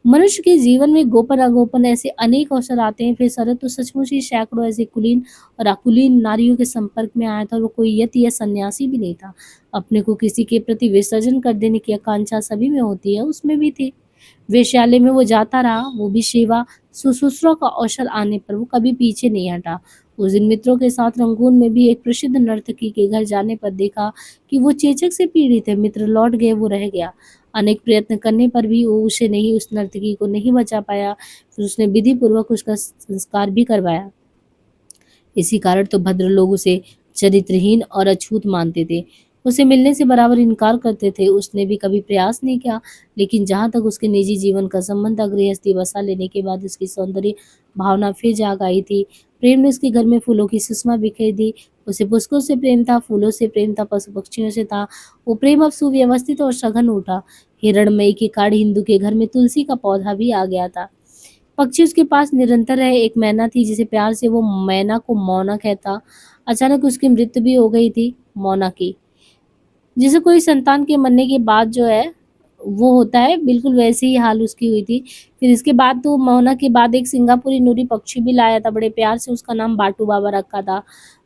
मनुष्य के जीवन में गोपन अगोपन ऐसे अनेक अवसर आते हैं। फिर शरद तो सचमुच ही सैकड़ों ऐसे कुलीन और अकुलीन नारियों के संपर्क में आया था, और वो कोई यति या सन्यासी भी नहीं था। अपने को किसी के प्रति विसर्जन कर देने की आकांक्षा सभी में होती है, उसमें भी थी। वेश्यालय में वो जाता रहा, वो भी सेवा सुश्रूषा का अवसर आने पर वो कभी पीछे नहीं हटा। उस दिन मित्रों के साथ रंगून में भी एक प्रसिद्ध नर्तकी के घर जाने पर देखा कि वो चेचक से पीड़ित है। मित्र लौट गए, वो रह गया। अनेक प्रयत्न करने पर भी वो उसे नहीं, उस नर्तकी को नहीं बचा पाया। फिर उसने विधि पूर्वक उसका संस्कार भी करवाया। इसी कारण तो भद्र लोग उसे चरित्रहीन और अछूत मानते थे। उसे मिलने से बराबर इनकार करते थे। उसने भी कभी प्रयास नहीं किया, लेकिन जहाँ तक उसके निजी जीवन का संबंध था, गृहस्थी बसा लेने के बाद उसकी सौंदर्य भावना फिर जाग आई थी। प्रेम ने उसके घर में फूलों की सुषमा बिखेर दी। उसे पुष्पों से प्रेम था, फूलों से प्रेम था, पशु पक्षियों से था। वो प्रेम अब सुव्यवस्थित और सघन उठा। हिरणमयी के कार्ड हिंदू के घर में तुलसी का पौधा भी आ गया था। पक्षी उसके पास निरंतर रहे। एक मैना थी जिसे प्यार से वो मैना को मौना कहता। अचानक उसकी मृत्यु भी हो गई थी मौना की। जैसे कोई संतान के मरने के बाद जो है वो होता है, बिल्कुल वैसे ही हाल उसकी हुई थी। फिर इसके बाद तो मोहना के बाद एक सिंगापुरी नूरी पक्षी भी लाया था, बड़े प्यार से उसका नाम बाटू बाबा रखा था।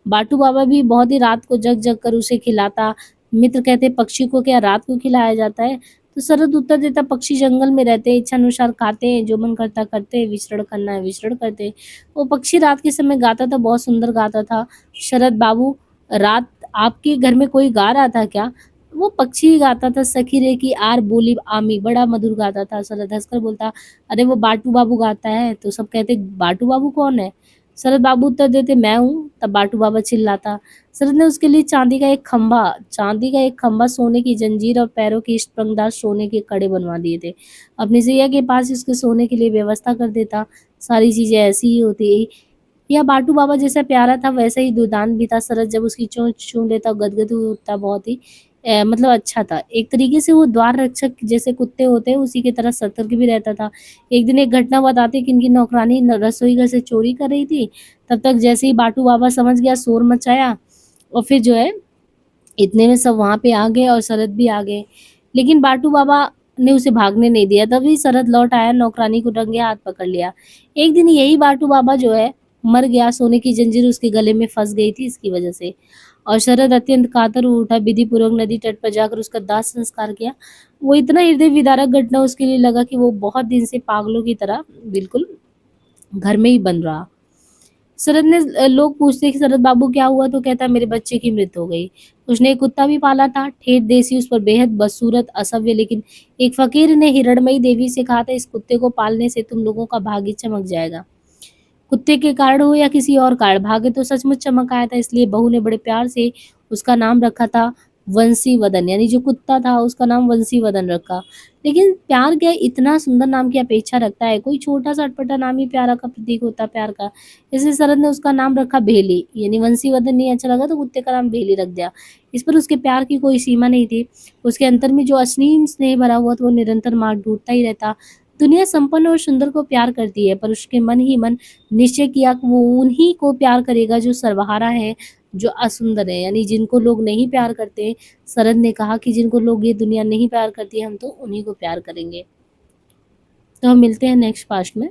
बाटू बाबा भी बहुत ही रात को जग जग कर उसे खिलाता। मित्र कहते पक्षी को क्या रात को खिलाया जाता है? तो शरद उत्तर देता, पक्षी जंगल में रहते हैं, इच्छा अनुसार खाते हैं, जो मन करता करते हैं, विचरण करना है विचरण करते हैं। वो पक्षी रात के समय गाता था, बहुत सुंदर गाता था। शरद बाबू, रात आपके घर में कोई गा रहा था क्या? वो पक्षी गाता था सखी रे की आर बोली आमी, बड़ा मधुर गाता था। शरद हँसकर बोलता, "अरे वो बाटू बाबू गाता है।" तो सब कहते, "बाटू बाबू कौन है?" शरद बाबू उत्तर देते, "मैं हूँ।" तब बाटू बाबा चिल्लाता। शरद ने उसके लिए चांदी का एक खंभा, सोने की जंजीर और पैरों की इष्टप्रंगदार सोने के कड़े बनवा दिए थे। अपनी सैया के पास उसके सोने के लिए व्यवस्था कर देता। सारी चीज़ें ऐसी ही होती। या बाटू बाबा जैसा प्यारा था वैसा ही दुर्दांत भी था। शरद जब उसकी चोंच छू लेता गदगद हो उठता, बहुत ही मतलब अच्छा था। एक तरीके से वो द्वार रक्षक जैसे कुत्ते होते हैं उसी की तरह सतर्क भी रहता था। एक दिन एक घटना बताते कि इनकी नौकरानी रसोई घर से चोरी कर रही थी। तब तक जैसे ही बाटू बाबा समझ गया, शोर मचाया और फिर जो है इतने में सब वहाँ पे आ गए और शरद भी आ गए। लेकिन बाटू बाबा ने उसे भागने नहीं दिया। तभी शरद लौट आया, नौकरानी को रंगे हाथ पकड़ लिया। एक दिन यही बाटू बाबा जो है मर गया, सोने की जंजीर उसके गले में फँस गई थी इसकी वजह से। और शरद अत्यंत कातर हो उठा, विधिपूर्वक नदी तट पर जाकर उसका दाह संस्कार किया। वो इतना हृदय विदारक घटना उसके लिए लगा कि वो बहुत दिन से पागलों की तरह बिल्कुल घर में ही बंद रहा। शरद ने लोग पूछते कि शरद बाबू क्या हुआ? तो कहता मेरे बच्चे की मृत्यु हो गई। उसने एक कुत्ता भी पाला था, ठेठ देसी, उस पर बेहद बदसूरत, असभ्य, लेकिन एक फकीर ने हिरणमयी देवी से कहा था इस कुत्ते को पालने से तुम लोगों का भाग्य चमक जाएगा। कुत्ते के कारण हो या किसी और कारण, भाग्य तो सचमुच चमक आया था। इसलिए बहू ने बड़े प्यार से उसका नाम रखा था वंशीवदन, यानी जो कुत्ता था उसका नाम वंशीवदन रखा। लेकिन प्यार क्या इतना सुंदर नाम की अपेक्षा रखता है? कोई छोटा सा अटपटा नाम ही प्यारा का प्रतीक होता है, प्यार का। इसलिए शरद ने उसका नाम रखा भेली, यानी वंशीवदन नहीं अच्छा लगा तो कुत्ते का नाम भेली रख दिया। इस पर उसके प्यार की कोई सीमा नहीं थी। उसके अंतर में जो असीम स्नेह भरा हुआ था वो निरंतर मार्ग ढूंढता ही रहता। दुनिया संपन्न और सुंदर को प्यार करती है, पर उसके मन ही मन निश्चय किया कि वो उन्हीं को प्यार करेगा जो सर्वहारा है, जो असुंदर है, यानी जिनको लोग नहीं प्यार करते। शरद ने कहा कि जिनको लोग ये दुनिया नहीं प्यार करती है हम तो उन्हीं को प्यार करेंगे। तो हम मिलते हैं नेक्स्ट पार्ट में।